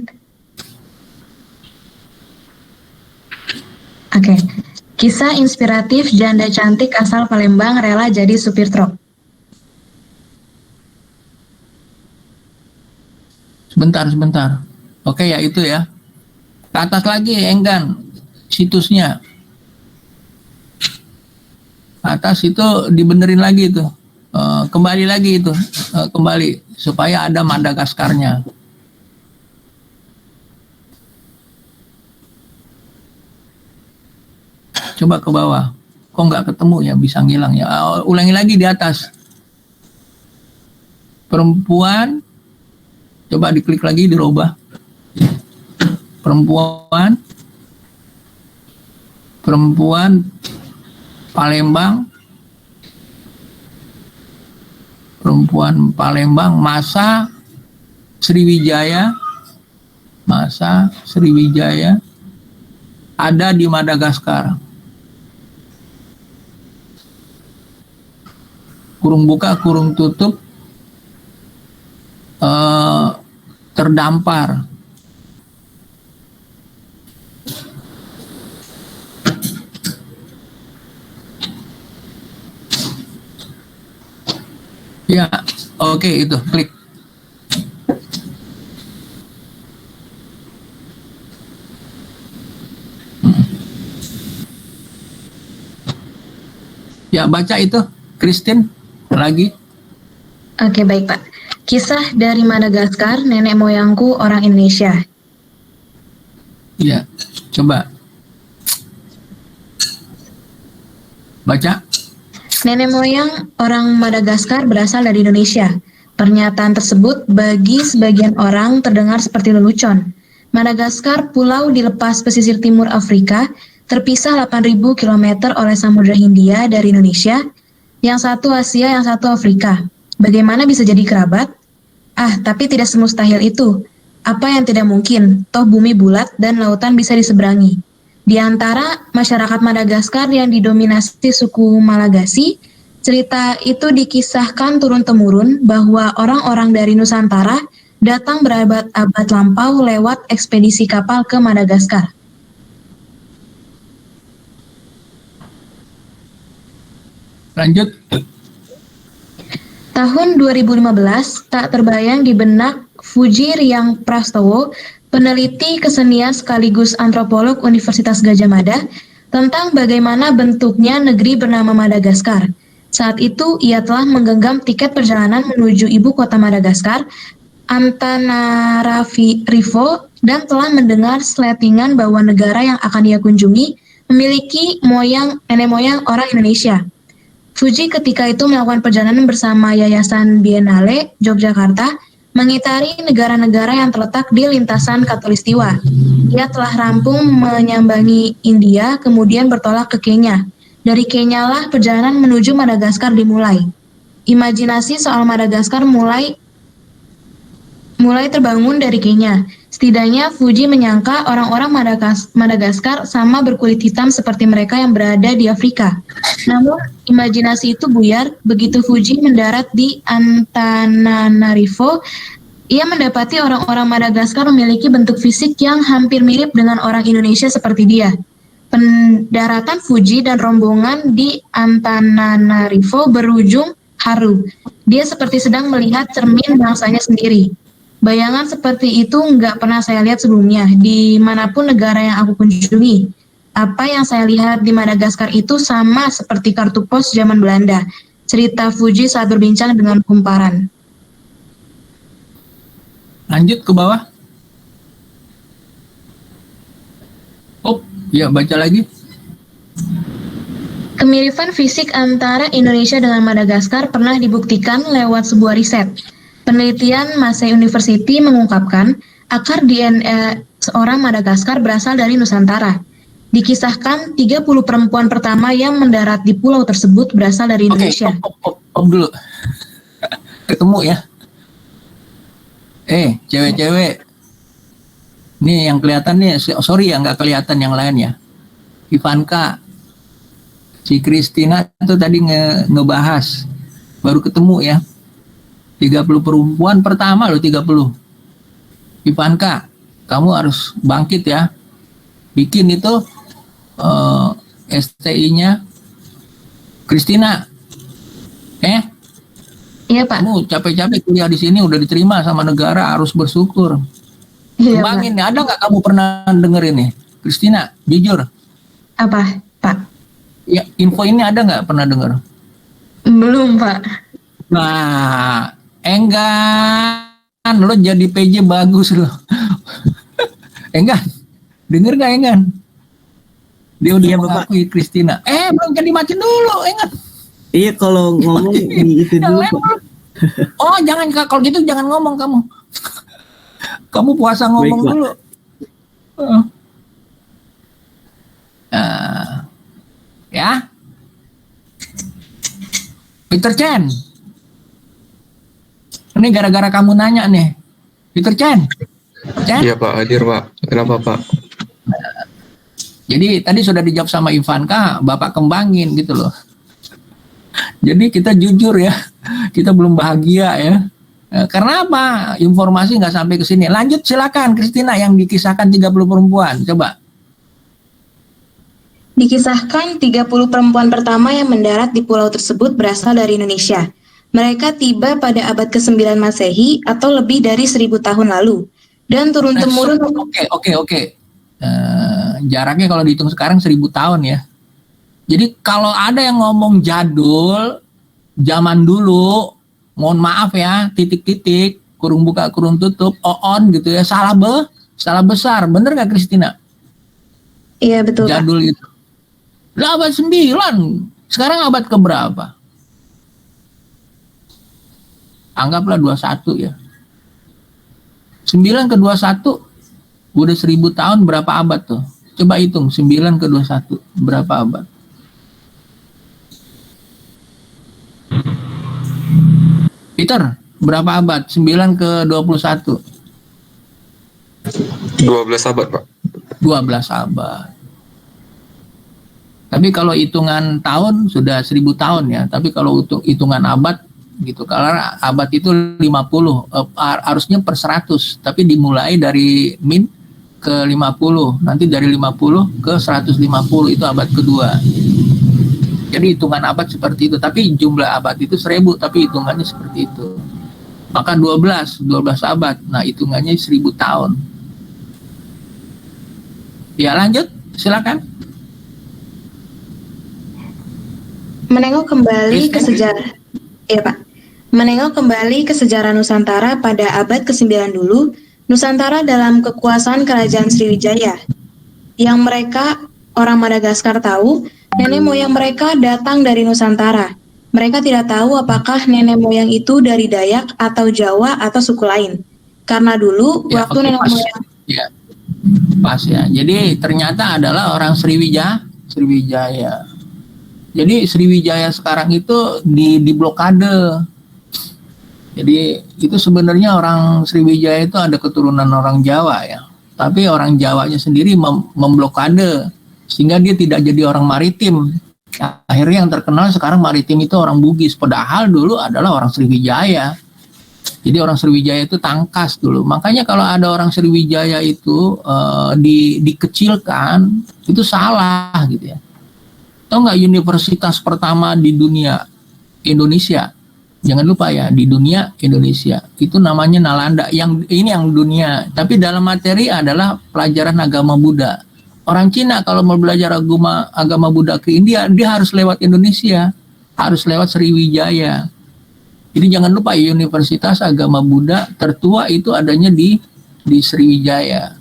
Oke. Kisah inspiratif janda cantik asal Palembang rela jadi supir truk. Sebentar. Oke ya itu ya. Ke atas lagi Enggan situsnya. Atas itu dibenerin lagi itu. Kembali lagi itu. Kembali supaya ada Madagaskarnya. Coba ke bawah. Kok nggak ketemu ya, bisa ngilang ya. Ulangi lagi di atas. Perempuan. Coba diklik lagi, dirubah. Perempuan Palembang. Perempuan Palembang, masa Sriwijaya ada di Madagaskar. Kurung buka, kurung tutup, terdampar. Ya, oke itu, klik. Ya, baca itu, Christine, lagi. Oke, baik Pak. Kisah dari Madagaskar, nenek moyangku orang Indonesia. Ya, coba. Baca. Nenek moyang orang Madagaskar berasal dari Indonesia. Pernyataan tersebut bagi sebagian orang terdengar seperti lelucon. Madagaskar, pulau di lepas pesisir timur Afrika, terpisah 8.000 km oleh Samudra Hindia dari Indonesia, yang satu Asia, yang satu Afrika. Bagaimana bisa jadi kerabat? Tapi tidak semustahil itu. Apa yang tidak mungkin? Toh bumi bulat dan lautan bisa diseberangi. Di antara masyarakat Madagaskar yang didominasi suku Malagasy, cerita itu dikisahkan turun-temurun bahwa orang-orang dari Nusantara datang berabad-abad lampau lewat ekspedisi kapal ke Madagaskar. Lanjut. Tahun 2015, tak terbayang di benak Fuji Riang Prastowo, peneliti kesenian sekaligus antropolog Universitas Gadjah Mada, tentang bagaimana bentuknya negeri bernama Madagaskar. Saat itu, ia telah menggenggam tiket perjalanan menuju ibu kota Madagaskar, Antananarivo, dan telah mendengar seletingan bahwa negara yang akan ia kunjungi memiliki nenek moyang orang Indonesia. Fuji ketika itu melakukan perjalanan bersama Yayasan Biennale Yogyakarta mengitari negara-negara yang terletak di lintasan Khatulistiwa. Ia telah rampung menyambangi India, kemudian bertolak ke Kenya. Dari Kenya lah perjalanan menuju Madagaskar dimulai. Imajinasi soal Madagaskar mulai terbangun dari Kenya. Setidaknya Fuji menyangka orang-orang Madagaskar sama berkulit hitam seperti mereka yang berada di Afrika. Namun, imajinasi itu buyar. Begitu Fuji mendarat di Antananarivo, ia mendapati orang-orang Madagaskar memiliki bentuk fisik yang hampir mirip dengan orang Indonesia seperti dia. Pendaratan Fuji dan rombongan di Antananarivo berujung haru. Dia seperti sedang melihat cermin bangsanya sendiri. Bayangan seperti itu nggak pernah saya lihat sebelumnya, dimanapun negara yang aku kunjungi. Apa yang saya lihat di Madagaskar itu sama seperti kartu pos zaman Belanda. Cerita Fuji saat berbincang dengan kumparan. Lanjut ke bawah. Oh, ya baca lagi. Kemiripan fisik antara Indonesia dengan Madagaskar pernah dibuktikan lewat sebuah riset. Penelitian Massey University mengungkapkan akar DNA seorang Madagaskar berasal dari Nusantara. Dikisahkan 30 perempuan pertama yang mendarat di pulau tersebut berasal dari Indonesia. Oke, dulu. Ketemu ya. Cewek-cewek. Nih yang kelihatan nih, sorry ya nggak kelihatan yang lain ya. Ivanka, si Christina itu tadi ngebahas. Baru ketemu ya. 30 perempuan pertama loh, 30. Ivanka, kamu harus bangkit ya. Bikin itu STI-nya. Christina. Iya, Pak. Kamu capek-capek kuliah di sini udah diterima sama negara, harus bersyukur. Iya, Kembangin nih, ada nggak kamu pernah dengerin nih? Christina, jujur. Apa, Pak? Ya, info ini ada nggak pernah denger? Belum, Pak. Nah, Enggan, lo jadi PJ bagus lo. Enggan, denger gak Enggan? Dia udah mengakui Christina. Belum jadi macet dulu, Enggan. Iya, kalau ngomong di itu dulu. Oh, jangan, kalau gitu jangan ngomong kamu. Kamu puasa ngomong Baik, dulu. Ya. Peter Chen. Ini gara-gara kamu nanya nih. Peter Chen. Iya Pak, hadir Pak. Kenapa Pak? Jadi tadi sudah dijawab sama Ivanka, Bapak kembangin gitu loh. Jadi kita jujur ya, kita belum bahagia ya. Karena apa? Informasi nggak sampai ke sini. Lanjut silakan Christina yang dikisahkan 30 perempuan. Coba. Dikisahkan 30 perempuan pertama yang mendarat di pulau tersebut berasal dari Indonesia. Mereka tiba pada abad ke-9 Masehi atau lebih dari 1000 tahun lalu. Dan turun-temurun... Oke. Jaraknya kalau dihitung sekarang 1000 tahun ya. Jadi kalau ada yang ngomong jadul, zaman dulu, mohon maaf ya, titik-titik, kurung buka, kurung tutup, on gitu ya, salah besar. Bener gak Christina? Iya betul, Pak. Jadul itu. Lah abad 9, sekarang abad keberapa? Anggaplah 21 ya. 9 ke 21 udah 1000 tahun, berapa abad tuh? Coba hitung 9 ke 21 berapa abad? Peter, Berapa abad? 9 ke 21. 12 abad, Pak. 12 abad. Tapi kalau hitungan tahun sudah 1000 tahun ya. Tapi kalau untuk hitungan abad gitu, karena abad itu 50, harusnya per 100, tapi dimulai dari min ke 50, nanti dari 50 ke 150 itu abad kedua. Jadi hitungan abad seperti itu, tapi jumlah abad itu 1000, tapi hitungannya seperti itu. Maka 12 abad, nah hitungannya 1000 tahun. Ya lanjut, silakan. Menengok kembali ke sejarah, ya Pak. Menengok kembali ke sejarah Nusantara pada abad ke-9 dulu, Nusantara dalam kekuasaan Kerajaan Sriwijaya. Yang mereka, orang Madagaskar tahu, nenek moyang mereka datang dari Nusantara. Mereka tidak tahu apakah nenek moyang itu dari Dayak atau Jawa atau suku lain. Karena dulu, Ya, waktu oke, nenek pas. moyang... Ya, pas ya. Jadi ternyata adalah orang Sriwijaya. Jadi Sriwijaya sekarang itu diblokade. Jadi itu sebenarnya orang Sriwijaya itu ada keturunan orang Jawa ya. Tapi orang Jawanya sendiri memblokade sehingga dia tidak jadi orang maritim. Akhirnya yang terkenal sekarang maritim itu orang Bugis. Padahal dulu adalah orang Sriwijaya. Jadi orang Sriwijaya itu tangkas dulu. Makanya kalau ada orang Sriwijaya itu dikecilkan, itu salah gitu ya. Tahu nggak universitas pertama di dunia Indonesia? Jangan lupa ya, di dunia Indonesia itu namanya Nalanda. Ini yang dunia, tapi dalam materi adalah pelajaran agama Buddha. Orang Cina kalau mau belajar agama Buddha ke India, dia harus lewat Indonesia, harus lewat Sriwijaya. Jadi jangan lupa universitas agama Buddha tertua itu adanya di Sriwijaya.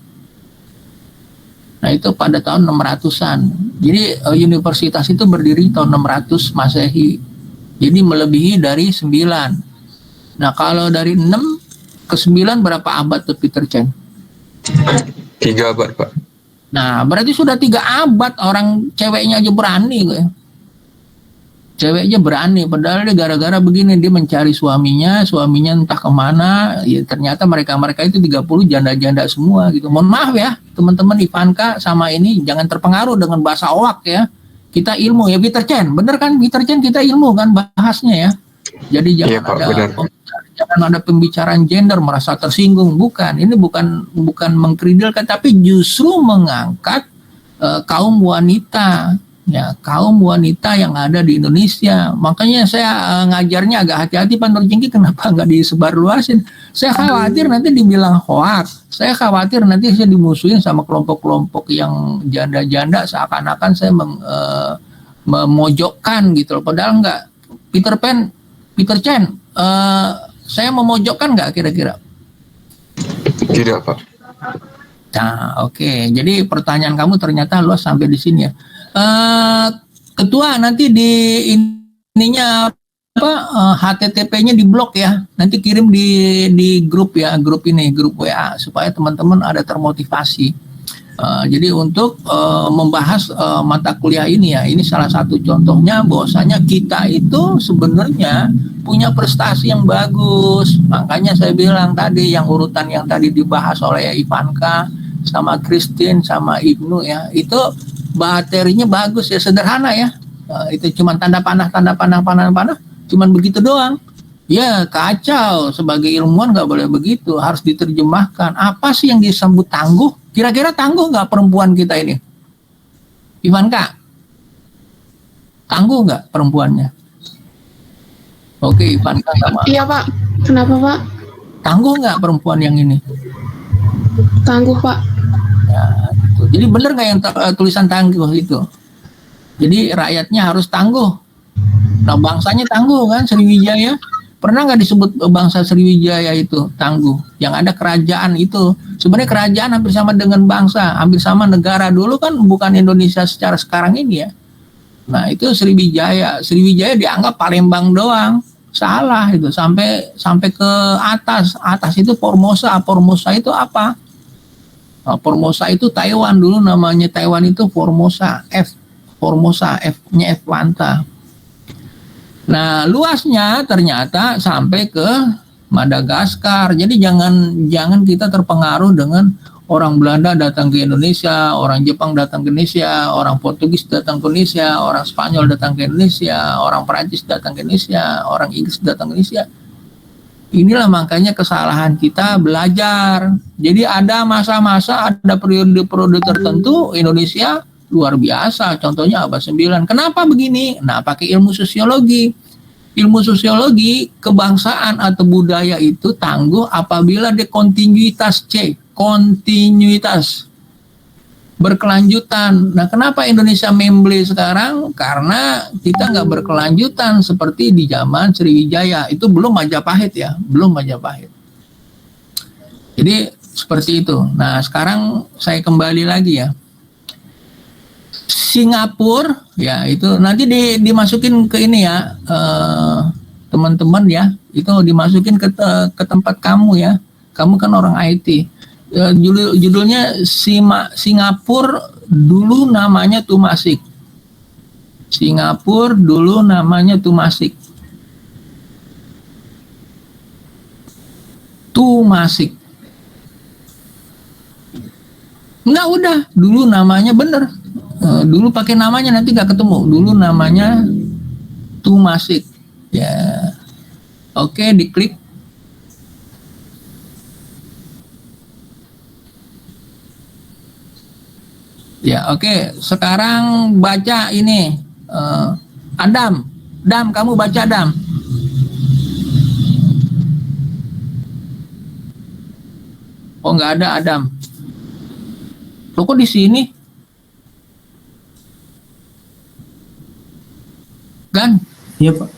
Nah itu pada tahun 600-an. Jadi universitas itu berdiri tahun 600 Masehi. Jadi melebihi dari 9. Nah kalau dari 6 ke 9 berapa abad tuh Peter Chen? 3 abad, Pak. Nah berarti sudah 3 abad orang ceweknya aja berani. Ceweknya berani, padahal dia gara-gara begini, dia mencari suaminya entah kemana, ya ternyata mereka itu 30 janda-janda semua gitu. Mohon maaf ya teman-teman Ivanka sama ini, jangan terpengaruh dengan bahasa owak ya. Kita ilmu ya Peter Chen, bener kan Peter Chen, kita ilmu kan bahasnya ya. Jadi Iya, Pak, benar. jangan ada pembicaraan gender merasa tersinggung, bukan. Ini bukan mengkridilkan, tapi justru mengangkat kaum wanita. Ya, kaum wanita yang ada di Indonesia. Makanya saya ngajarnya agak hati-hati Pak Nur Jengki, kenapa nggak disebarluasin? Saya khawatir nanti dibilang hoax. Saya khawatir nanti saya dimusuhin sama kelompok-kelompok yang janda-janda, seakan-akan saya memojokkan gitu loh. Padahal nggak. Peter Chen, saya memojokkan nggak kira-kira? Tidak, Pak. Nah, oke. Jadi pertanyaan kamu ternyata luas sampai di sini ya. Ketua nanti di ininya apa HTTP-nya di blok ya. Nanti kirim di grup ya, grup WA supaya teman-teman ada termotivasi. Jadi untuk membahas mata kuliah ini ya, ini salah satu contohnya bahwasanya kita itu sebenarnya punya prestasi yang bagus. Makanya saya bilang tadi yang urutan yang tadi dibahas oleh Ivanka sama Christine sama Ibnu ya, itu materinya bagus ya, sederhana ya. Itu cuma tanda panah, cuman begitu doang. Ya kacau, sebagai ilmuwan nggak boleh begitu, harus diterjemahkan. Apa sih yang disebut tangguh? Kira-kira tangguh nggak perempuan kita ini? Ivanka, tangguh nggak perempuannya? Oke, Ivanka sama. Iya Pak, kenapa Pak? Tangguh nggak perempuan yang ini? Tangguh Pak. Ya, gitu. Jadi benar nggak yang tulisan tangguh itu? Jadi rakyatnya harus tangguh. Nah bangsanya tangguh kan, Sriwijaya. Pernah nggak disebut bangsa Sriwijaya itu tangguh? Yang ada kerajaan itu. Sebenarnya kerajaan hampir sama dengan bangsa, hampir sama negara. Dulu kan bukan Indonesia secara sekarang ini ya. Nah itu Sriwijaya. Sriwijaya dianggap Palembang doang. Salah itu, sampai ke atas. Atas itu Formosa. Formosa itu apa? Formosa itu Taiwan, dulu namanya Taiwan itu Formosa, Formosa, F-nya F Wanta. Nah, luasnya ternyata sampai ke Madagaskar. Jadi jangan kita terpengaruh dengan orang Belanda datang ke Indonesia, orang Jepang datang ke Indonesia, orang Portugis datang ke Indonesia, orang Spanyol datang ke Indonesia, orang Perancis datang ke Indonesia, orang Inggris datang ke Indonesia. Inilah makanya kesalahan kita belajar. Jadi ada masa-masa, ada periode-periode tertentu Indonesia luar biasa. Contohnya Abad 9. Kenapa begini? Nah, pakai ilmu sosiologi. Ilmu sosiologi kebangsaan atau budaya itu tangguh apabila dia kontinuitas kontinuitas berkelanjutan. Nah, kenapa Indonesia memble sekarang? Karena kita nggak berkelanjutan seperti di zaman Sriwijaya. Itu belum Majapahit ya, belum Majapahit. Jadi seperti itu. Nah, sekarang saya kembali lagi ya. Singapura ya itu nanti dimasukin ke ini ya, teman-teman ya, itu dimasukin ke tempat kamu ya. Kamu kan orang IT. Judulnya Singapura dulu namanya Tumasik. Singapura dulu namanya Tumasik. Tumasik. Enggak, udah, dulu namanya bener. Dulu pakai namanya nanti nggak ketemu. Dulu namanya Tumasik. Ya. Oke, diklik. Ya, oke. Sekarang baca ini. Adam, kamu baca Adam. Oh, nggak ada Adam. Lo kok di sini? Kan? Iya, Pak.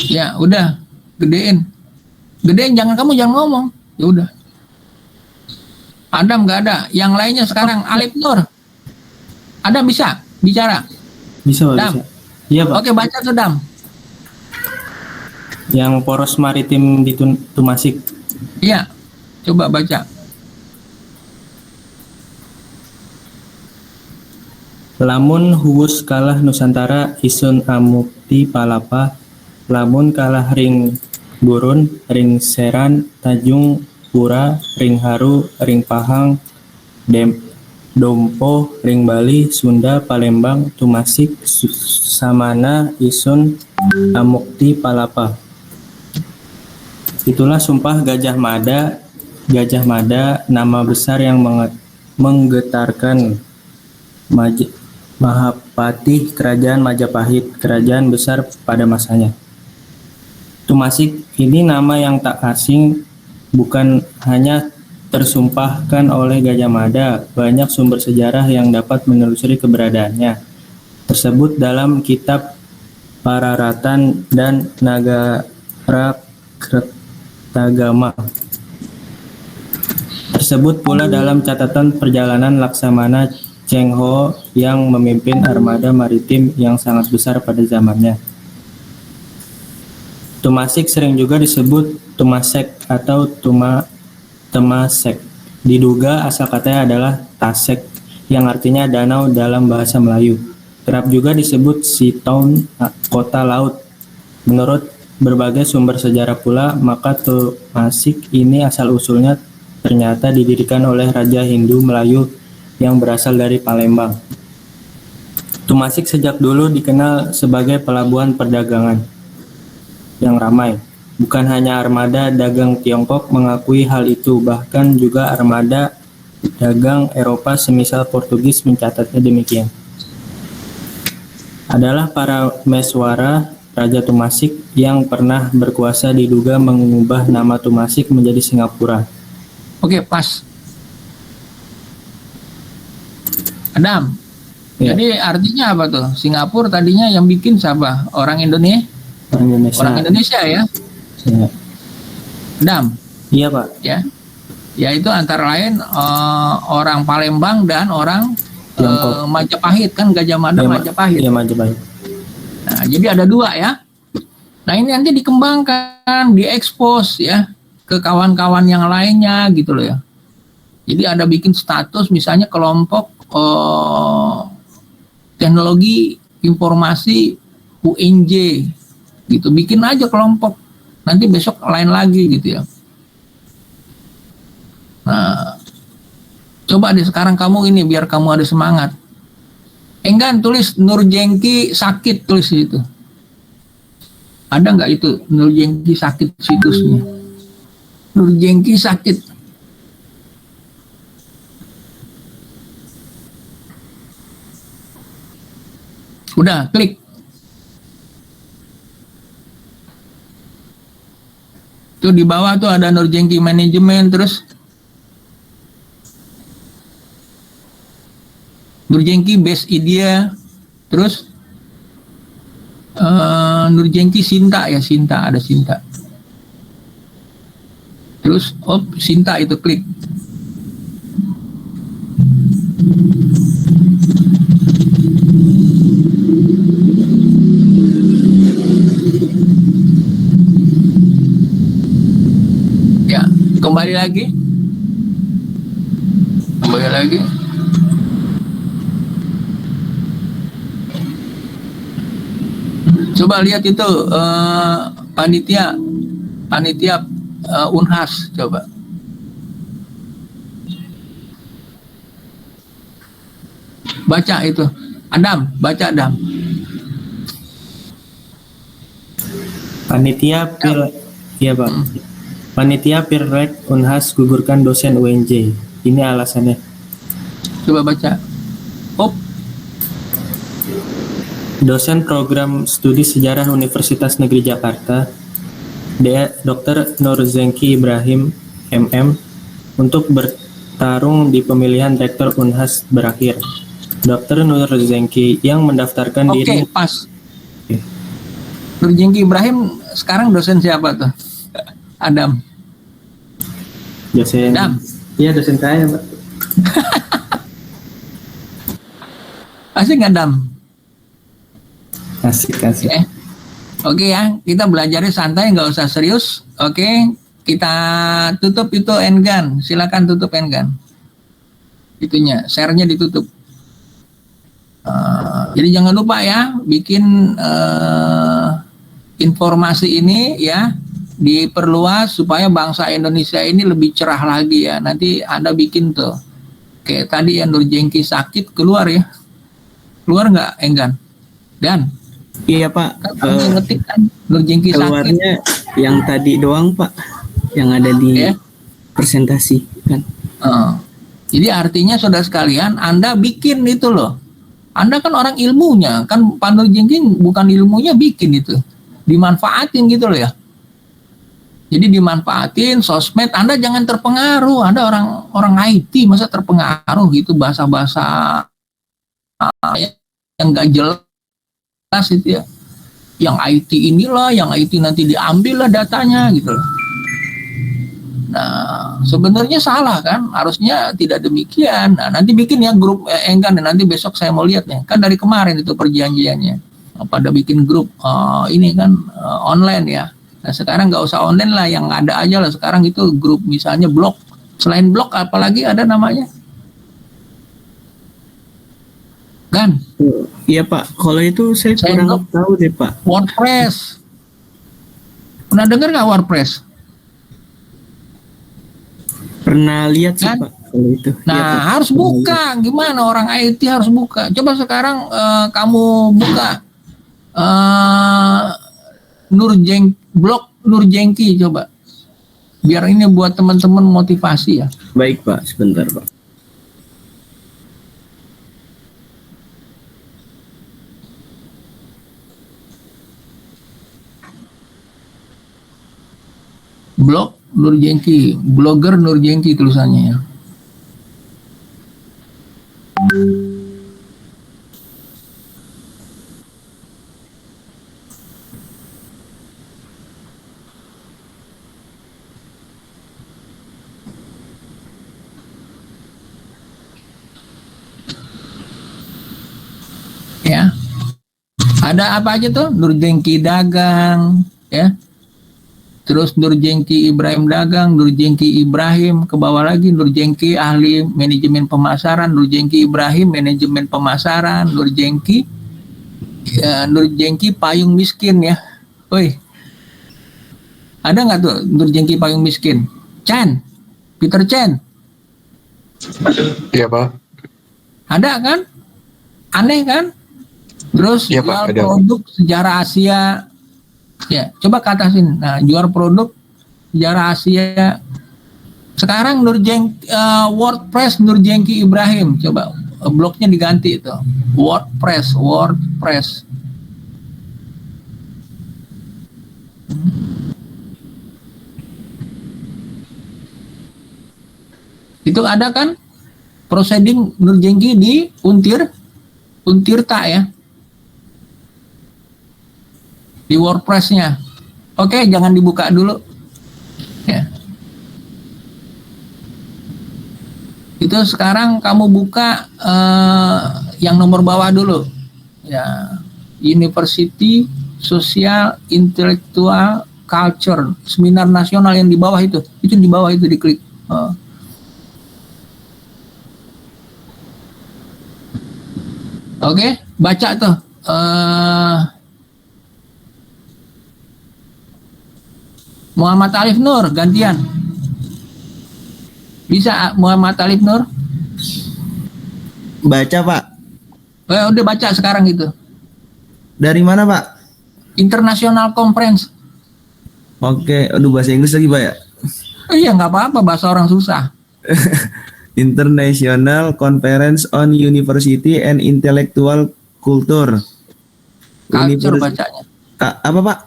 Ya, udah. Gedein, jangan ngomong. Ya udah. Adam nggak ada. Yang lainnya sekarang Alif Nur. Adam bisa bicara? Bisa, Pak. Dam. Bisa. Iya, Pak. Oke, baca tuh Dam. Yang poros maritim di Tumasik. Iya, coba baca. Lamun huwus kalah Nusantara isun amukti palapa, lamun kalah ring Burun, ring Seran, Tanjung Pura, ring Haru, ring Pahang, Dompo, ring Bali, Sunda, Palembang, Tumasik, Samana, Isun, Amukti, Palapa. Itulah sumpah Gajah Mada. Gajah Mada, nama besar yang menggetarkan Mahapati Kerajaan Majapahit, kerajaan besar pada masanya. Tumasik ini nama yang tak asing, bukan hanya tersumpahkan oleh Gajah Mada, banyak sumber sejarah yang dapat menelusuri keberadaannya. Tersebut dalam kitab Pararatan dan Nagara Kertagama. Tersebut pula dalam catatan perjalanan Laksamana Cheng Ho yang memimpin armada maritim yang sangat besar pada zamannya. Tumasik sering juga disebut Tumasek atau Temasek. Diduga asal katanya adalah Tasek, yang artinya danau dalam bahasa Melayu. Kerap juga disebut Sitown, kota laut. Menurut berbagai sumber sejarah pula, maka Tumasik ini asal-usulnya ternyata didirikan oleh Raja Hindu Melayu yang berasal dari Palembang. Tumasik sejak dulu dikenal sebagai pelabuhan perdagangan yang ramai. Bukan hanya armada dagang Tiongkok mengakui hal itu, bahkan juga armada dagang Eropa semisal Portugis mencatatnya demikian. Adalah para Meswara Raja Tumasik yang pernah berkuasa diduga mengubah nama Tumasik menjadi Singapura. Oke, pas. Adam. Ya. Jadi artinya apa tuh? Singapura tadinya yang bikin siapa? Orang Indonesia? Orang Indonesia ya? Ya. Adam. Iya, Pak. Ya. Ya itu antara lain orang Palembang dan orang Tiongkok. Majapahit, kan Gajah Mada Majapahit. Iya, Majapahit. Nah, jadi ada dua ya. Nah, ini nanti dikembangkan, diekspos ya ke kawan-kawan yang lainnya gitu loh ya. Jadi ada bikin status misalnya kelompok teknologi informasi UNJ gitu. Bikin aja kelompok nanti besok lain lagi gitu ya. Nah, coba deh sekarang kamu ini biar kamu ada semangat. Enggan tulis Nurjengki sakit, tulis di situ. Ada nggak itu Nurjengki sakit situsnya? Nurjengki sakit. Udah, klik. Tuh di bawah tuh ada Nurjengki manajemen, terus Nurjengki best idea, terus Nurjengki Sinta ya, Sinta, ada Sinta. Terus Sinta itu klik. Ya, kembali lagi. Coba lihat itu panitia Unhas, coba. Baca itu. Baca Adam. Iya Pak. Panitia Pirrek Unhas gugurkan dosen UNJ. Ini alasannya. Coba baca. Dosen program studi sejarah Universitas Negeri Jakarta, Dr. Nurjengki Ibrahim, MM, untuk bertarung di pemilihan rektor Unhas berakhir. Dr. Nurjengki yang mendaftarkan diri. Oke, pas. Nurjengki Ibrahim sekarang dosen siapa tuh? Adam. Dosen. Adam. Iya, dosen saya, Pak. Asik nggak, Adam? Asik. Oke ya, kita belajarnya santai, nggak usah serius. Oke, kita tutup itu Enggan. Silakan tutup Enggan. Itunya, share-nya ditutup. Jadi jangan lupa ya, bikin informasi ini ya diperluas supaya bangsa Indonesia ini lebih cerah lagi ya. Nanti Anda bikin tuh, kayak tadi yang Nurjengki sakit keluar ya, keluar nggak Enggan? Dan Iya Pak, kamu ngetik kan Nurjengki sakit. keluarnya yang tadi doang Pak, yang ada di Ya. presentasi kan. Jadi artinya saudara sekalian, Anda bikin itu loh. Anda kan orang ilmunya, kan Pak Nurjengki bukan ilmunya bikin itu, dimanfaatin gitu loh ya. Jadi dimanfaatin sosmed, Anda jangan terpengaruh. Anda orang IT masa terpengaruh gitu bahasa-bahasa yang nggak jelas itu ya. Yang IT inilah, yang IT nanti diambil lah datanya gitu loh. Nah, sebenarnya salah kan, harusnya tidak demikian. Nah, nanti bikin ya grup Enggan, nanti besok saya mau lihat nih. Kan dari kemarin itu perjanjiannya. Pada bikin grup ini kan online ya. Nah, sekarang nggak usah online lah, yang ada aja lah sekarang itu grup, misalnya blog. Selain blog apalagi ada namanya? Kan? Iya Pak, kalau itu saya kurang tahu deh Pak. WordPress. Pernah dengar nggak WordPress? Pernah lihat sih Kan? Pak kalau itu. Nah, Iya, Pak. harus buka. Gimana orang IT harus buka? Coba sekarang kamu buka blog Nurjengki coba. Biar ini buat teman-teman motivasi ya. Baik Pak, sebentar Pak. Blog Nurjengki, blogger Nurjengki tulisannya ya. Ya. Ada apa aja tuh? Nurjengki dagang, ya. Terus Nurjengki Ibrahim dagang, Nurjengki Ibrahim, ke bawah lagi Nurjengki ahli manajemen pemasaran, Nurjengki Ibrahim manajemen pemasaran, Nurjengki Nurjengki payung miskin ya. Woi. Ada nggak tuh Nur Jengki payung miskin? Chen, Peter Chen. Iya Pak. Ada kan? Aneh kan? Terus Iya, Pak, jual ada. produk sejarah Asia. Ya, coba katasin. Nah, jual produk sejarah Asia. Sekarang WordPress Nur Jengki Ibrahim. Coba blognya diganti itu. WordPress. Itu ada kan proceeding Nur Jengki di Untirta ya, di WordPress-nya. Oke, jangan dibuka dulu ya. Itu sekarang kamu buka yang nomor bawah dulu ya, University Social Intellectual Culture Seminar Nasional yang di bawah itu di bawah itu diklik. Oke, baca tuh. Muhammad Alif Nur gantian. Bisa Muhammad Alif Nur? Baca Pak. Udah baca sekarang itu. Dari mana Pak? International Conference. Oke, aduh bahasa Inggris lagi Pak ya. Iya nggak apa-apa, bahasa orang susah. International Conference on University and Intellectual Culture. Culture bacanya. Apa Pak?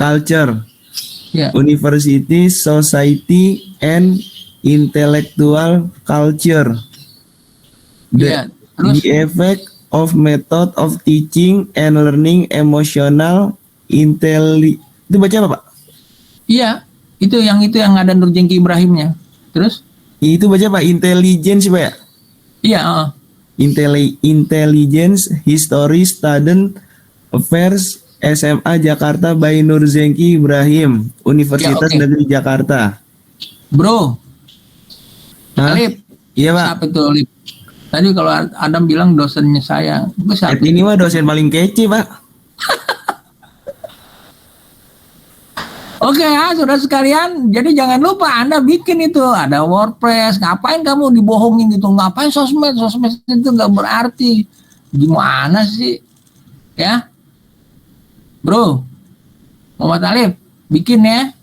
Culture. Ya. University, Society, and Intellectual Culture. Iya. Terus The effect of method of teaching and learning emotional itu baca apa Pak? iya, itu yang ada Nur Jengki Ibrahimnya. Terus Itu baca Pak, intelligence Pak ya? iya, Intelligence History Student Affairs SMA Jakarta by Nur Jengki Ibrahim, Universitas Ya, oke. Negeri Jakarta. Bro. Hah? Alif. Iya Pak. Siapa itu Alif? Tadi kalau Adam bilang dosennya saya. Itu siapa? Ini mah dosen paling kece Pak. Oke ya, saudara sekalian. Jadi jangan lupa Anda bikin itu. Ada WordPress. Ngapain kamu dibohongin gitu? Ngapain sosmed? Sosmed itu nggak berarti. Gimana sih? Ya, bro. Muhammad Alif, bikin ya.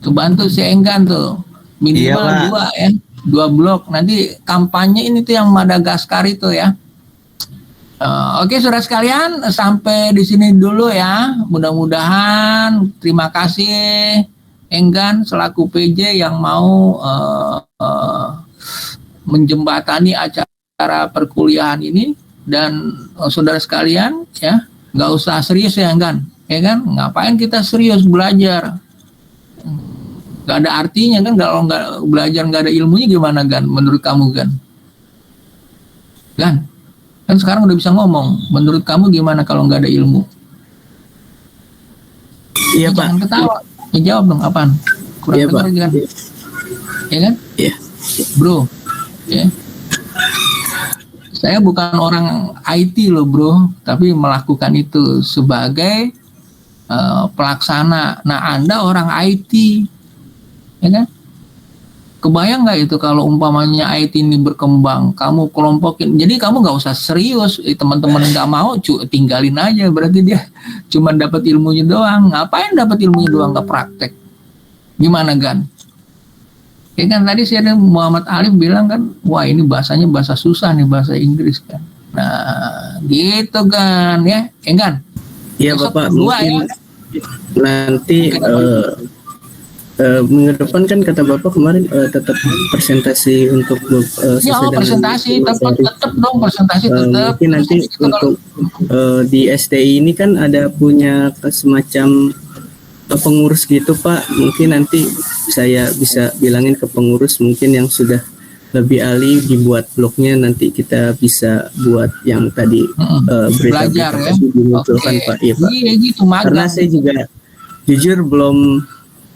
Tuh bantu si Enggan tuh. Minimal Iya, Pak. 2 ya. 2 blok. Nanti kampanye ini tuh yang Madagaskar itu ya. Oke, saudara sekalian, sampai di sini dulu ya. Mudah-mudahan terima kasih Enggan selaku PJ yang mau menjembatani acara perkuliahan ini. Dan saudara sekalian ya, nggak usah serius ya Enggan, ya kan? Ngapain kita serius belajar? Nggak ada artinya kan kalau nggak belajar, nggak ada ilmunya gimana Gan? Menurut kamu Gan? Kan sekarang udah bisa ngomong. Menurut kamu gimana kalau nggak ada ilmu? Iya Pak. Jangan ketawa. Ya, jawab dong, apaan? Kurang Iya, dengar Pak. kan? Ya kan? Iya. Bro, ya. Saya bukan orang IT loh bro, tapi melakukan itu sebagai pelaksana. Nah Anda orang IT, ya kan? Kebayang nggak itu kalau umpamanya IT ini berkembang, kamu kelompokin, jadi kamu nggak usah serius, teman-teman nggak mau, tinggalin aja, berarti dia cuma dapat ilmunya doang. Ngapain dapat ilmunya doang, nggak praktek? Gimana Gan? Ya kan tadi saya Muhammad Alif bilang kan, wah ini bahasanya bahasa susah nih, bahasa Inggris kan. Nah gitu kan ya, Gan? Iya Besok Bapak, berdua, mungkin nanti minggu depan kan kata Bapak kemarin tetap presentasi untuk Ya sesuai dengan presentasi, tetap dong presentasi tetap. mungkin nanti untuk di STI ini kan ada punya semacam pengurus gitu Pak, mungkin nanti saya bisa bilangin ke pengurus mungkin yang sudah lebih ahli dibuat blognya, nanti kita bisa buat yang tadi Belajar ya. dimunculkan Pak. Iya Pak. Iya gitu magang. Karena saya juga jujur belum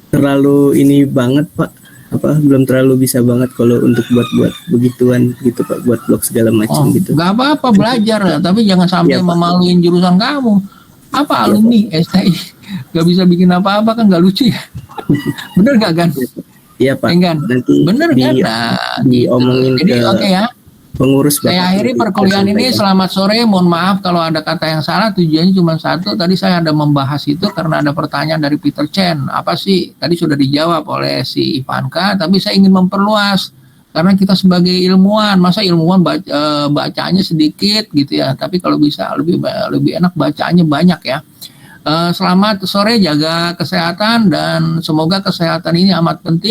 terlalu ini banget Pak, belum terlalu bisa banget kalau untuk buat begituan gitu Pak, buat blog segala macam gitu. Gak apa-apa belajar ya, tapi jangan sampai Iya, Pak. memaluin jurusan kamu. Apa alumni STI nggak bisa bikin apa-apa kan nggak lucu ya? Bener nggak kan? Iya Pak. Kan? Nanti Bener di, kan? Nah, diomongin jadi ke oke ya. pengurus Bapak. Saya akhiri nanti perkuliahan saya ini. sampaikan. Selamat sore. Mohon maaf kalau ada kata yang salah. Tujuannya cuma satu. Tadi saya ada membahas itu karena ada pertanyaan dari Peter Chen. Apa sih? Tadi sudah dijawab oleh si Ivanka. Tapi saya ingin memperluas. Karena kita sebagai ilmuwan, masa ilmuwan bacanya sedikit gitu ya. Tapi kalau bisa lebih enak bacanya banyak ya. Selamat sore, jaga kesehatan dan semoga kesehatan ini amat penting.